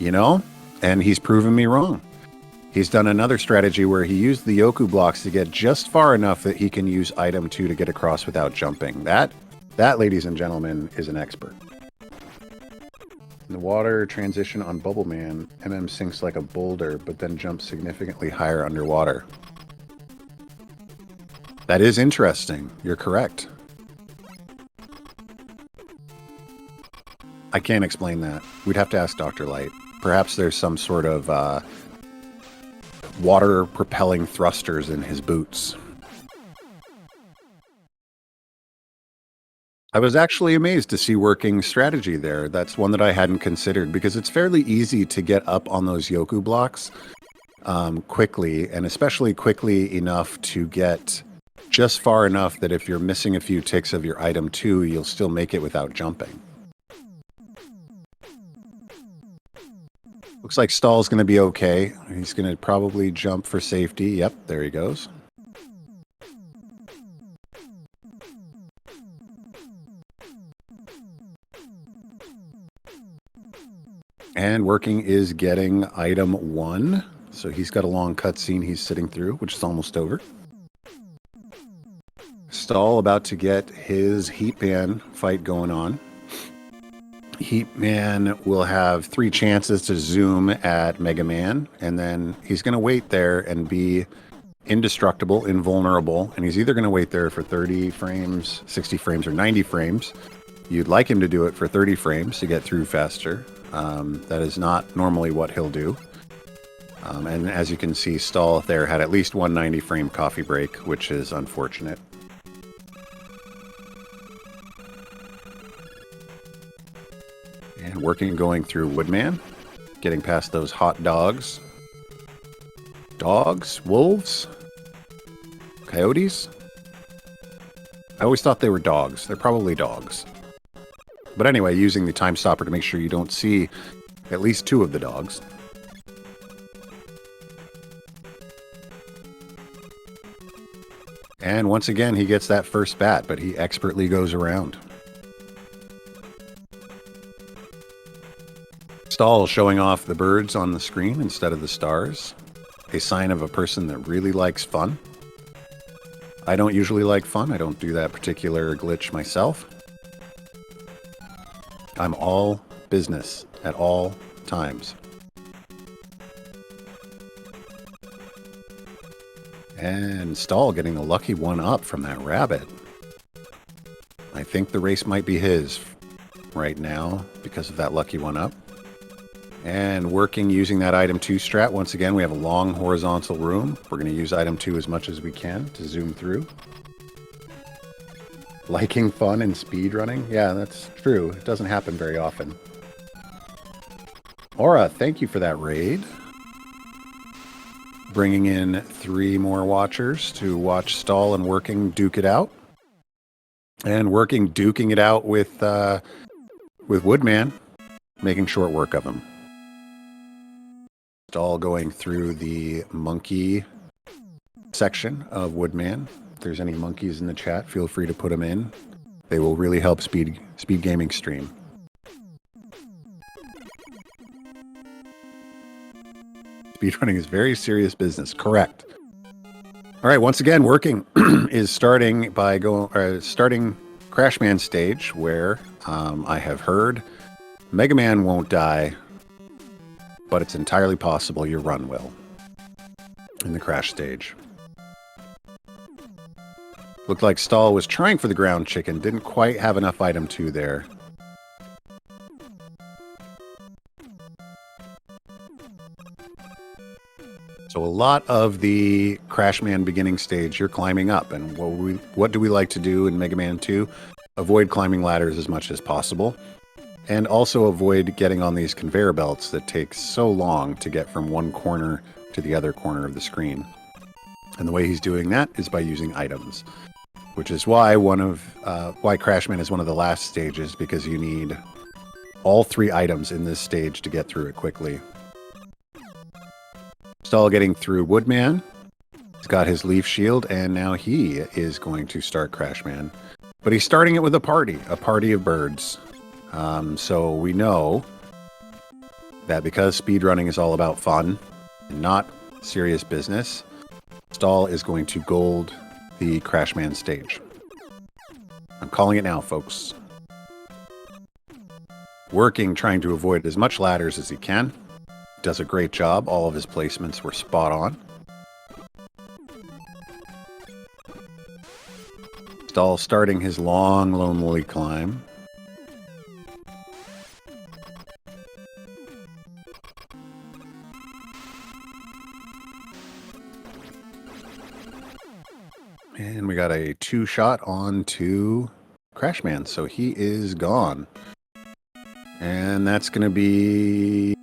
you know, and he's proven me wrong. He's done another strategy where he used the Yoku blocks to get just far enough that he can use item 2 to get across without jumping. That, ladies and gentlemen, is an expert. In the water transition on Bubble Man, MM sinks like a boulder, but then jumps significantly higher underwater. That is interesting. You're correct. I can't explain that. We'd have to ask Dr. Light. Perhaps there's some sort of water-propelling thrusters in his boots. I was actually amazed to see working strategy there. That's one that I hadn't considered, because it's fairly easy to get up on those Yoku blocks quickly, and especially quickly enough to get just far enough that if you're missing a few ticks of your item 2, you'll still make it without jumping. Looks like Stahl's going to be okay. He's going to probably jump for safety. Yep, there he goes. And working is getting item 1. So he's got a long cutscene he's sitting through, which is almost over. Stahl about to get his Heatman fight going on. Heatman will have 3 chances to zoom at Mega Man, and then he's going to wait there and be indestructible, invulnerable, and he's either going to wait there for 30 frames, 60 frames, or 90 frames. You'd like him to do it for 30 frames to get through faster. That is not normally what he'll do. And as you can see, Stahl there had at least one 90 frame coffee break, which is unfortunate. And working, going through Woodman, getting past those hot dogs. Dogs? Wolves? Coyotes? I always thought they were dogs. They're probably dogs. But anyway, using the time stopper to make sure you don't see at least 2 of the dogs. And once again, he gets that first bat, but he expertly goes around. Stahl showing off the birds on the screen instead of the stars. A sign of a person that really likes fun. I don't usually like fun. I don't do that particular glitch myself. I'm all business at all times. And Stahl getting the lucky 1-up from that rabbit. I think the race might be his right now because of that lucky 1-up. And working using that item 2 strat. Once again, we have a long horizontal room. We're going to use item 2 as much as we can to zoom through. Liking fun and speedrunning? Yeah, that's true. It doesn't happen very often. Aura, thank you for that raid. Bringing in 3 more watchers to watch Stahl and working duke it out. And working duking it out with Woodman, making short work of him. Stahl going through the monkey section of Woodman. If there's any monkeys in the chat, feel free to put them in. They will really help SpeedGaming stream. Speedrunning is very serious business. Correct. All right, once again, working is starting by starting Crashman stage, where I have heard Mega Man won't die, but it's entirely possible your run will in the crash stage. Looked like Stahl was trying for the ground chicken, didn't quite have enough item 2 there. So a lot of the Crashman beginning stage, you're climbing up, and what do we like to do in Mega Man 2? Avoid climbing ladders as much as possible, and also avoid getting on these conveyor belts that take so long to get from one corner to the other corner of the screen. And the way he's doing that is by using items, which is why why Crashman is one of the last stages, because you need all 3 items in this stage to get through it quickly. Stahl getting through Woodman. He's got his leaf shield, and now he is going to start Crashman. But he's starting it with a party of birds. So we know that because speedrunning is all about fun and not serious business, Stahl is going to gold the Crashman stage. I'm calling it now, folks. Werking, trying to avoid as much ladders as he can. Does a great job. All of his placements were spot on. Stahl starting his long, lonely climb. And we got a 2-shot onto Crashman, so he is gone. And that's going to be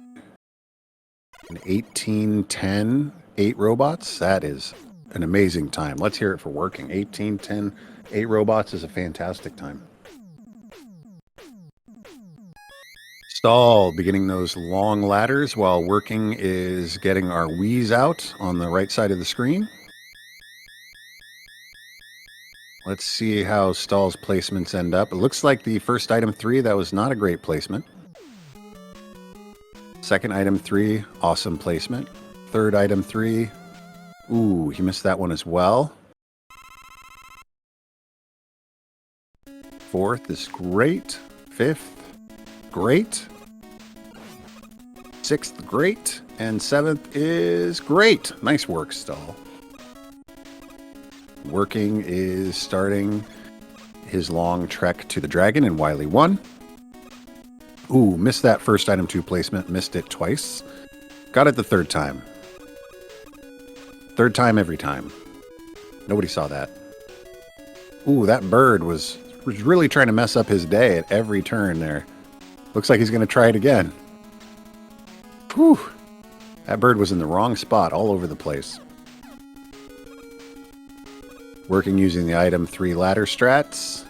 an 18:10, 8 robots. That is an amazing time. Let's hear it for Werking. 18:10, 8 robots is a fantastic time. Stahl beginning those long ladders while Werking is getting our Wii's out on the right side of the screen. Let's see how Stahl's placements end up. It looks like the first item 3, that was not a great placement. Second item 3, awesome placement. Third item 3, ooh, he missed that one as well. Fourth is great. Fifth, great. Sixth, great. And seventh is great. Nice work, Stahl. Werking is starting his long trek to the dragon in Wily 1. Ooh, missed that first item 2 placement. Missed it twice. Got it the third time. Third time every time. Nobody saw that. Ooh, that bird was really trying to mess up his day at every turn there. Looks like he's going to try it again. Whew. That bird was in the wrong spot all over the place. Werking using the item 3 ladder strats.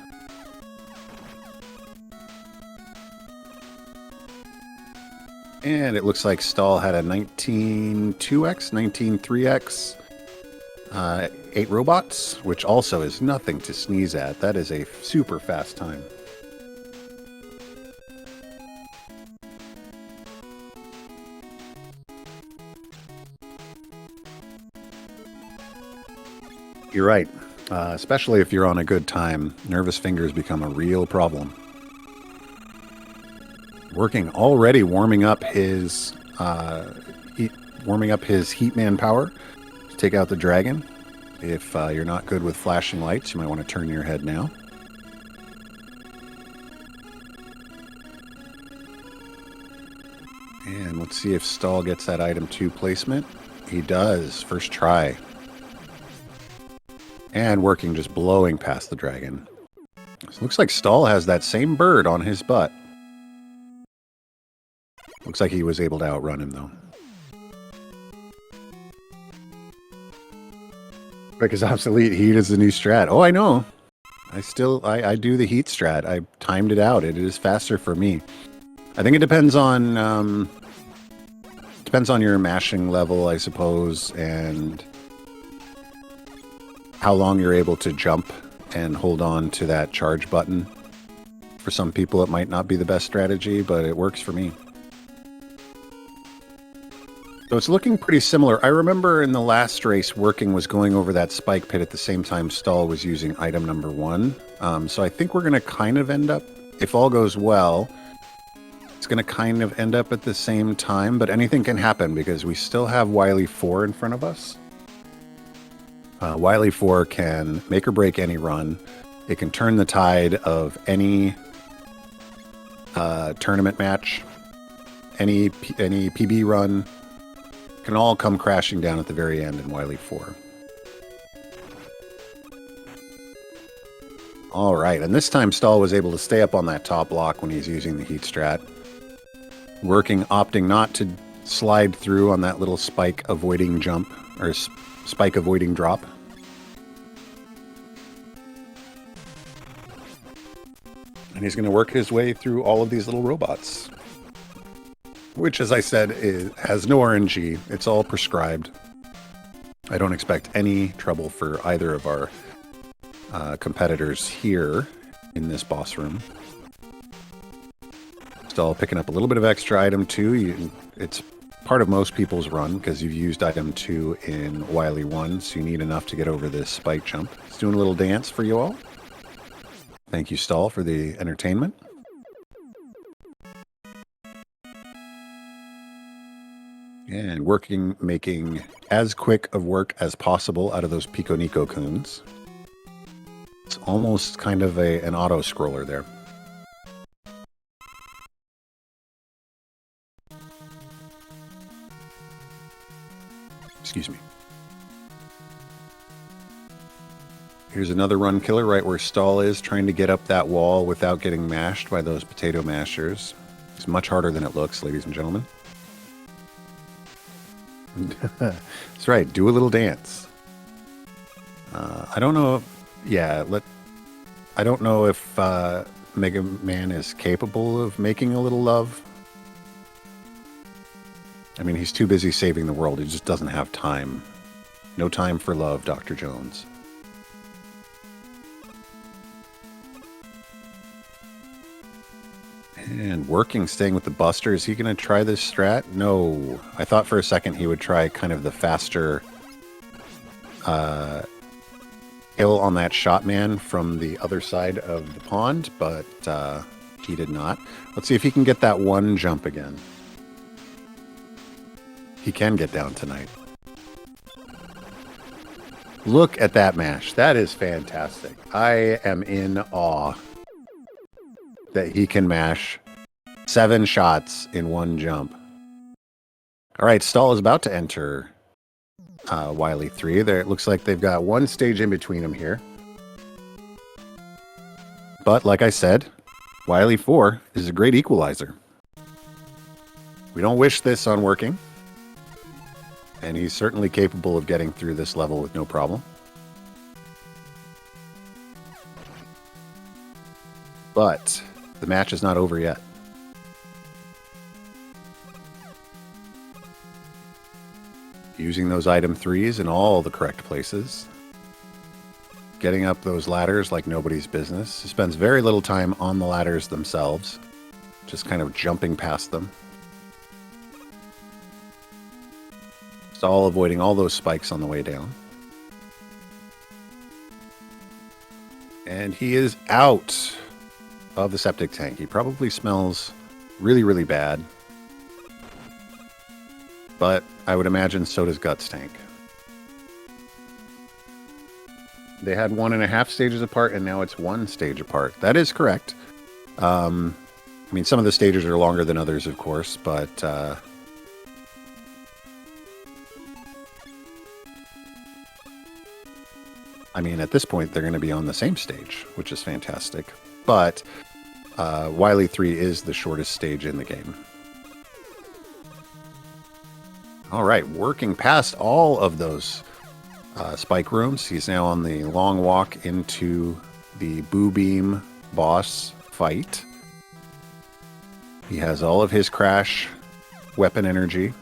And it looks like Stahl had a 19.2x, 19.3x, 8 robots, which also is nothing to sneeze at. That is a super fast time. You're right. Especially if you're on a good time, nervous fingers become a real problem. Werking already warming up his Heatman power to take out the dragon. If you're not good with flashing lights, you might want to turn your head now. And let's see if Stahl gets that item 2 placement. He does. First try. And Werking just blowing past the dragon. So looks like Stahl has that same bird on his butt. Looks like he was able to outrun him, though. Because obsolete heat is the new strat. Oh, I know. I do the heat strat. I timed it out. It is faster for me. I think it depends on your mashing level, I suppose, and how long you're able to jump and hold on to that charge button. For some people, it might not be the best strategy, but it works for me. So it's looking pretty similar. I remember in the last race, Werking was going over that spike pit at the same time Stahl was using item number 1. So I think we're going to kind of end up, if all goes well, it's going to kind of end up at the same time, but anything can happen because we still have werking34 in front of us. werking34 can make or break any run. It can turn the tide of any tournament match, any PB run. Can all come crashing down at the very end in werking34. All right, and this time Stahl was able to stay up on that top block when he's using the heat strat. Werking opting not to slide through on that little spike avoiding jump, or spike avoiding drop. And he's going to work his way through all of these little robots. Which, as I said, has no RNG. It's all prescribed. I don't expect any trouble for either of our competitors here in this boss room. Still picking up a little bit of extra item 2. It's part of most people's run because you've used item 2 in werking1, so you need enough to get over this spike jump. It's doing a little dance for you all. Thank you, Stahl, for the entertainment. And werking, making as quick of work as possible out of those Pico Nico coons. It's almost kind of an auto-scroller there. Excuse me. Here's another run killer right where Stahl is, trying to get up that wall without getting mashed by those potato mashers. It's much harder than it looks, ladies and gentlemen. That's right, do a little dance. I don't know if, I don't know if Mega Man is capable of making a little love. I mean, he's too busy saving the world. He just doesn't have time. No time for love, Dr. Jones. And werking, staying with the Buster. Is he going to try this strat? No. I thought for a second he would try kind of the faster hill on that shot man from the other side of the pond, but he did not. Let's see if he can get that one jump again. He can get down tonight. Look at that mash. That is fantastic. I am in awe that he can mash 7 shots in one jump. All right, Stahl is about to enter werking3. There, it looks like they've got one stage in between them here. But like I said, werking4 is a great equalizer. We don't wish this on werking. And he's certainly capable of getting through this level with no problem. But the match is not over yet. Using those item 3s in all the correct places. Getting up those ladders like nobody's business. He spends very little time on the ladders themselves. Just kind of jumping past them. All avoiding all those spikes on the way down. And he is out of the septic tank. He probably smells really, really bad. But I would imagine so does Guts Tank. They had 1.5 stages apart, and now it's 1 stage apart. That is correct. I mean, some of the stages are longer than others, of course, but I mean, at this point, they're going to be on the same stage, which is fantastic. But werking3 is the shortest stage in the game. All right, working past all of those spike rooms. He's now on the long walk into the Boo Beam boss fight. He has all of his crash weapon energy.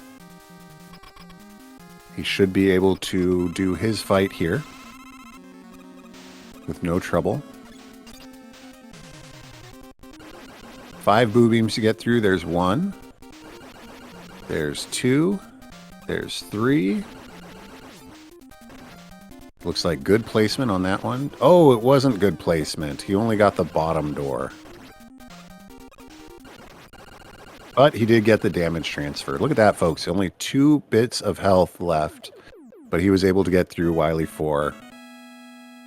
He should be able to do his fight here with no trouble. 5 Boo Beams to get through. There's 1. There's 2. There's 3. Looks like good placement on that one. Oh, it wasn't good placement. He only got the bottom door. But he did get the damage transfer. Look at that, folks. Only 2 bits of health left. But he was able to get through Wily4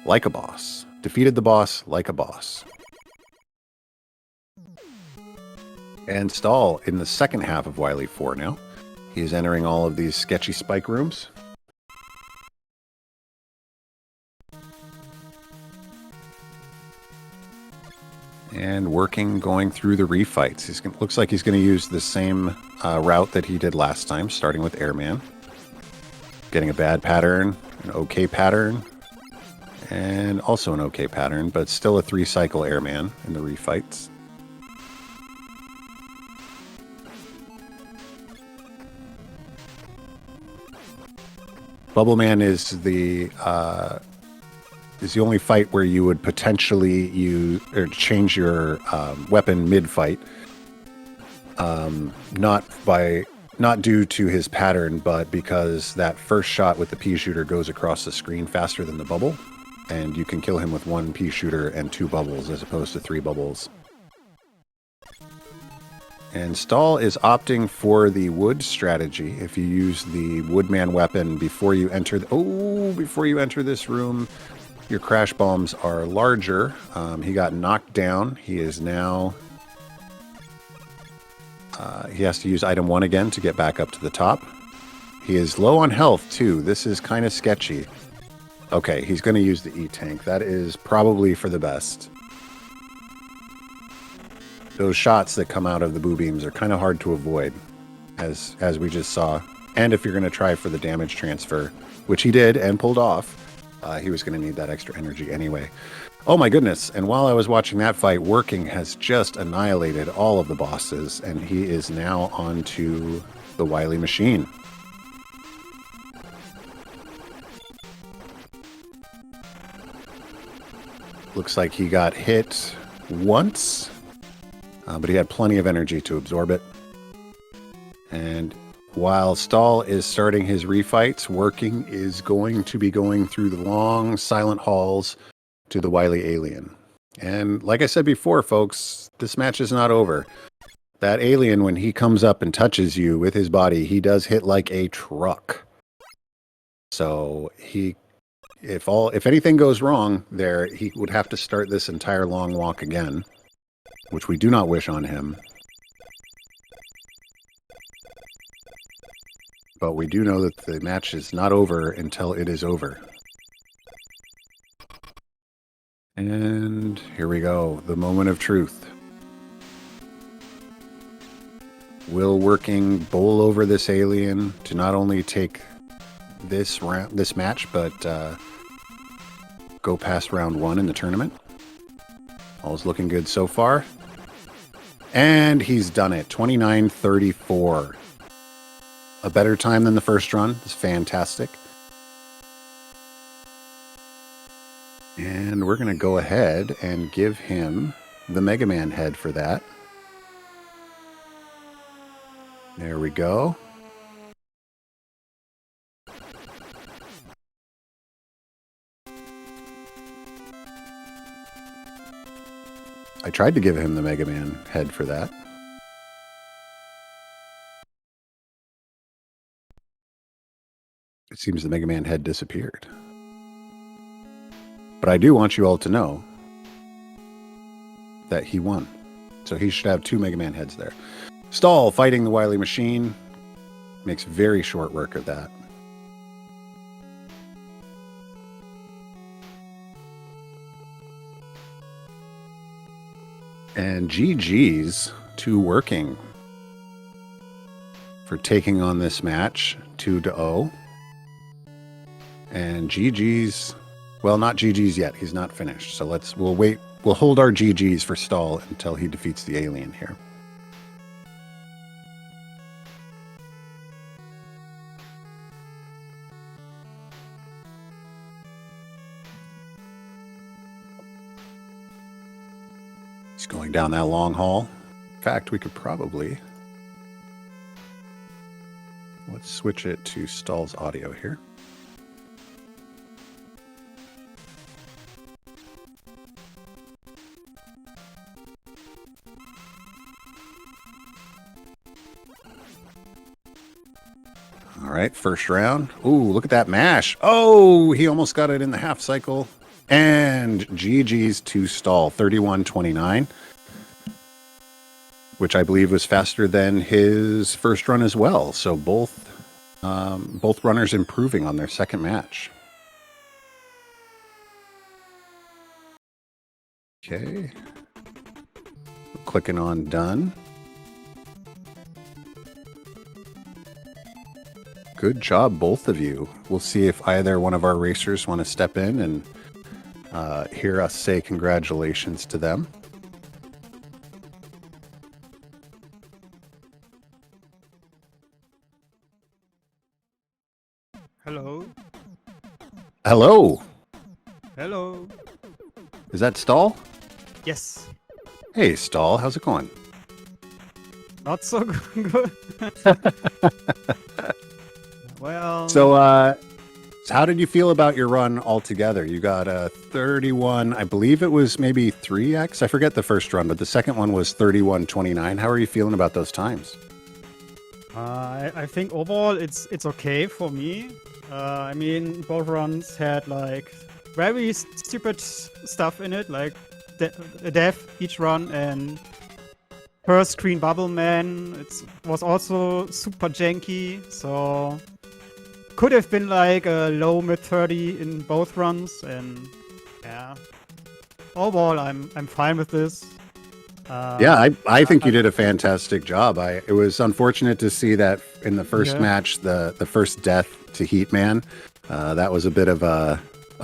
like a boss. Defeated the boss like a boss. And Stahl in the second half of Wily4 now. He's entering all of these sketchy spike rooms. And working, going through the refights. Looks like he's going to use the same route that he did last time, starting with Airman. Getting a bad pattern, an okay pattern, and also an okay pattern, but still a 3-cycle Airman in the refights. Bubble Man is the only fight where you would potentially use or change your weapon mid-fight. Not due to his pattern, but because that first shot with the pea shooter goes across the screen faster than the bubble, and you can kill him with 1 pea shooter and 2 bubbles as opposed to 3 bubbles. And Stahl is opting for the wood strategy. If you use the Woodman weapon before you enter this room, your crash bombs are larger. He got knocked down. He is now... he has to use item 1 again to get back up to the top. He is low on health, too. This is kind of sketchy. Okay, he's going to use the E-Tank. That is probably for the best. Those shots that come out of the boo beams are kind of hard to avoid, as we just saw. And if you're going to try for the damage transfer, which he did and pulled off, he was going to need that extra energy anyway. Oh my goodness, and while I was watching that fight, Working has just annihilated all of the bosses, and he is now on to the Wily Machine. Looks like he got hit once, but he had plenty of energy to absorb it. And while Stahl is starting his refights, Working is going to be going through the long, silent halls to the Wily Alien. And like I said before, folks, this match is not over. That alien, when he comes up and touches you with his body, he does hit like a truck. So if anything goes wrong there, he would have to start this entire long walk again, which we do not wish on him. But we do know that the match is not over until it is over. And here we go, the moment of truth. Will Working bowl over this alien to not only take this match, but go past round 1 in the tournament? All's looking good so far. And he's done it, 29:34. A better time than the first run. It's fantastic. And we're going to go ahead and give him the Mega Man head for that. There we go. I tried to give him the Mega Man head for that. It seems the Mega Man head disappeared. But I do want you all to know that he won. So he should have 2 Mega Man heads there. Stahl fighting the Wily Machine. Makes very short work of that. And GG's to Working for taking on this match 2-0. And GG's, well, not GG's yet. He's not finished. So we'll wait. We'll hold our GG's for Stahl until he defeats the alien here. He's going down that long hall. In fact, we could probably... Let's switch it to Stahl's audio here. All right, first round. Ooh, look at that mash. Oh, he almost got it in the half cycle. And GG's to Stahl, 31-29, which I believe was faster than his first run as well. So both runners improving on their second match. Okay. Clicking on done. Good job, both of you. We'll see if either one of our racers want to step in and hear us say congratulations to them. Hello. Hello. Hello. Is that Stahl? Yes. Hey, Stahl. How's it going? Not so good. Well. So how did you feel about your run altogether? You got a 31, I believe it was maybe 3x. I forget the first run, but the second one was 31-29. How are you feeling about those times? I think overall it's okay for me. I mean, both runs had like very stupid stuff in it, like death each run and first screen bubble man. It was also super janky, so could have been like a low mid 30 in both runs, and yeah. Overall, I'm fine with this. Yeah, I think you did a fantastic job. It was unfortunate to see that in the first match, the first death to Heatman. That was a bit of a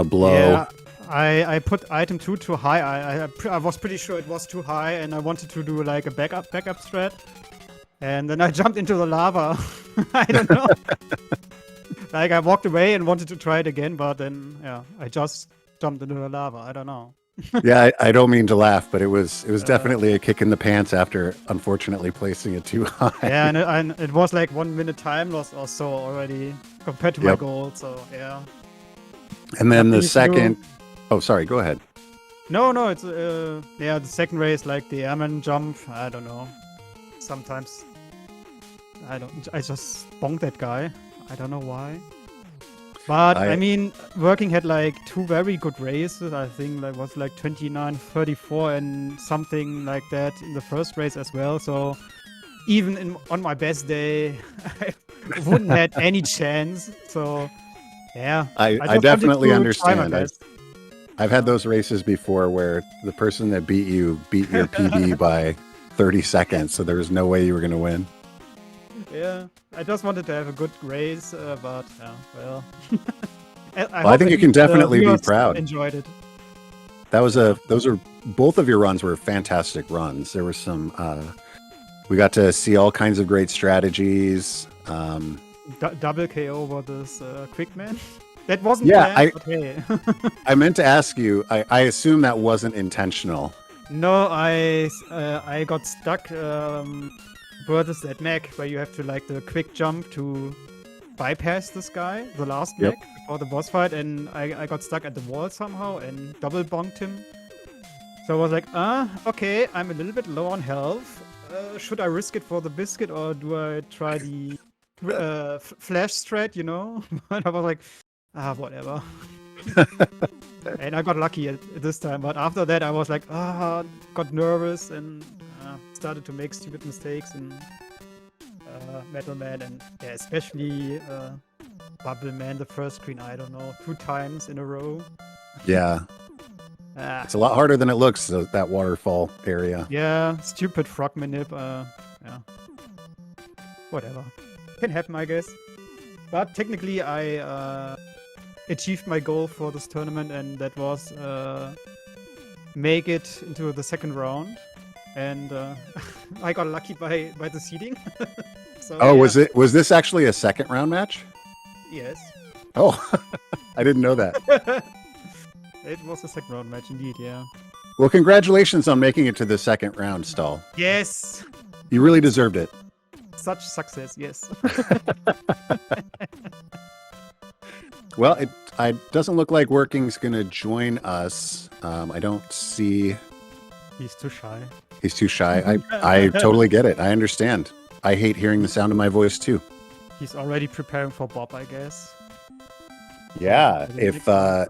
blow. Yeah, I put item 2 too high. I was pretty sure it was too high, and I wanted to do like a backup strat. And then I jumped into the lava. I don't know. Like I walked away and wanted to try it again, but then yeah, I just jumped into the lava. I don't know. Yeah, I don't mean to laugh, but it was definitely a kick in the pants after unfortunately placing it too high. Yeah, and it was like 1 minute time loss or so already compared to my goal. So yeah. And then the second. Oh, sorry. Go ahead. No, it's yeah, the second race, like the airman jump. I don't know. Sometimes I just bonked that guy. I don't know why. But I mean, Working had like 2 very good races. I think that was like 29-34 and something like that in the first race as well. So even on my best day, I wouldn't have any chance. So yeah, I definitely understand. I've had those races before where the person that beat your PB by 30 seconds, so there was no way you were going to win. Yeah, I just wanted to have a good race, but yeah, well. I think you can definitely be proud. Enjoyed it. Those are both of your runs were fantastic runs. There were some. We got to see all kinds of great strategies. Double KO over this quick man. That wasn't planned, but hey. I meant to ask you. I assume that wasn't intentional. No, I got stuck. Versus that mech where you have to like the quick jump to bypass this guy, the last mech before the boss fight, and I got stuck at the wall somehow and double bonked him. So I was like, okay, I'm a little bit low on health. Should I risk it for the biscuit or do I try the flash strat, you know? And I was like, whatever. And I got lucky at this time, but after that I was like, got nervous and started to make stupid mistakes in Metal Man, and yeah, especially Bubble Man, the first screen, I don't know, 2 times in a row. Yeah. It's a lot harder than it looks, that waterfall area. Yeah, stupid frog manip. Yeah. Whatever. Can happen, I guess. But technically, I achieved my goal for this tournament, and that was make it into the second round. And I got lucky by the seeding. So, yeah. Was this actually a second round match? Yes. Oh, I didn't know that. It was a second round match indeed, yeah. Well, congratulations on making it to the second round, Stahl. Yes. You really deserved it. Such success, yes. Well, it doesn't look like Working's going to join us. I don't see... He's too shy. He's too shy. I totally get it. I understand. I hate hearing the sound of my voice, too. He's already preparing for Bob, I guess. Yeah, For the if next round.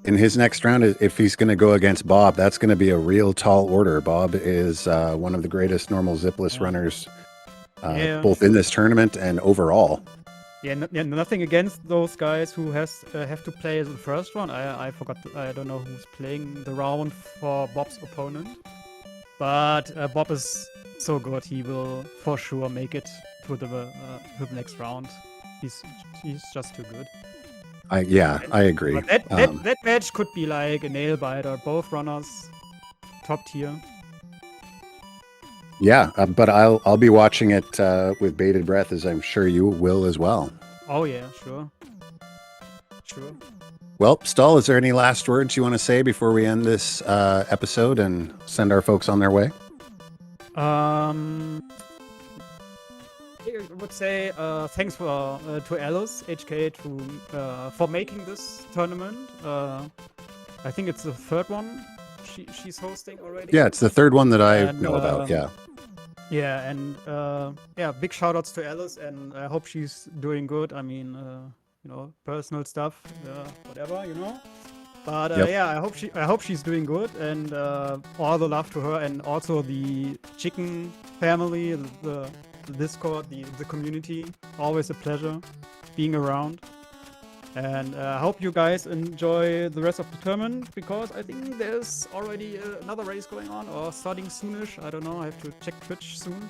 in his next round, if he's going to go against Bob, that's going to be a real tall order. Bob is one of the greatest normal zipless runners, Yeah. both in this tournament and overall. Yeah, nothing against those guys who have to play the first one. I forgot. I don't know who's playing the round for Bob's opponent, but Bob is so good. He will for sure make it to the next round. He's just too good. I agree. But that match could be like a nail biter. Both runners, top tier. Yeah, but I'll be watching it with bated breath, as I'm sure you will as well. Oh yeah, sure. Well, Stahl, is there any last words you want to say before we end this episode and send our folks on their way? I would say thanks to Alice HK for making this tournament. I think it's the third one she's hosting already. Yeah, it's the third one that I know about. Yeah. Yeah, and big shout outs to Alice, and I hope she's doing good. I mean, personal stuff, whatever, But I hope she's doing good, and all the love to her, and also the chicken family, the Discord, the community. Always a pleasure being around. And I hope you guys enjoy the rest of the tournament, because I think there's already another race going on, or starting soonish. I don't know. I have to check Twitch soon.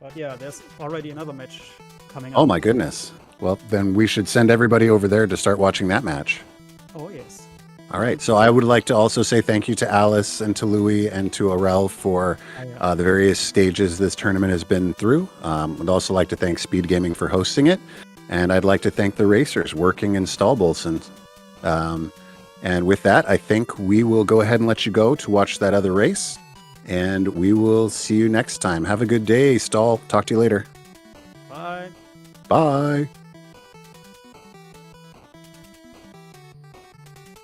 But yeah, there's already another match coming up. Oh my goodness. Well, then we should send everybody over there to start watching that match. Oh yes. All right. So I would like to also say thank you to Alice and to Louis and to Arel for the various stages this tournament has been through. I'd also like to thank SpeedGaming for hosting it. And I'd like to thank the racers working in Stahlbolzen. And with that, I think we will go ahead and let you go to watch that other race. And we will see you next time. Have a good day, Stahl. Talk to you later. Bye. Bye.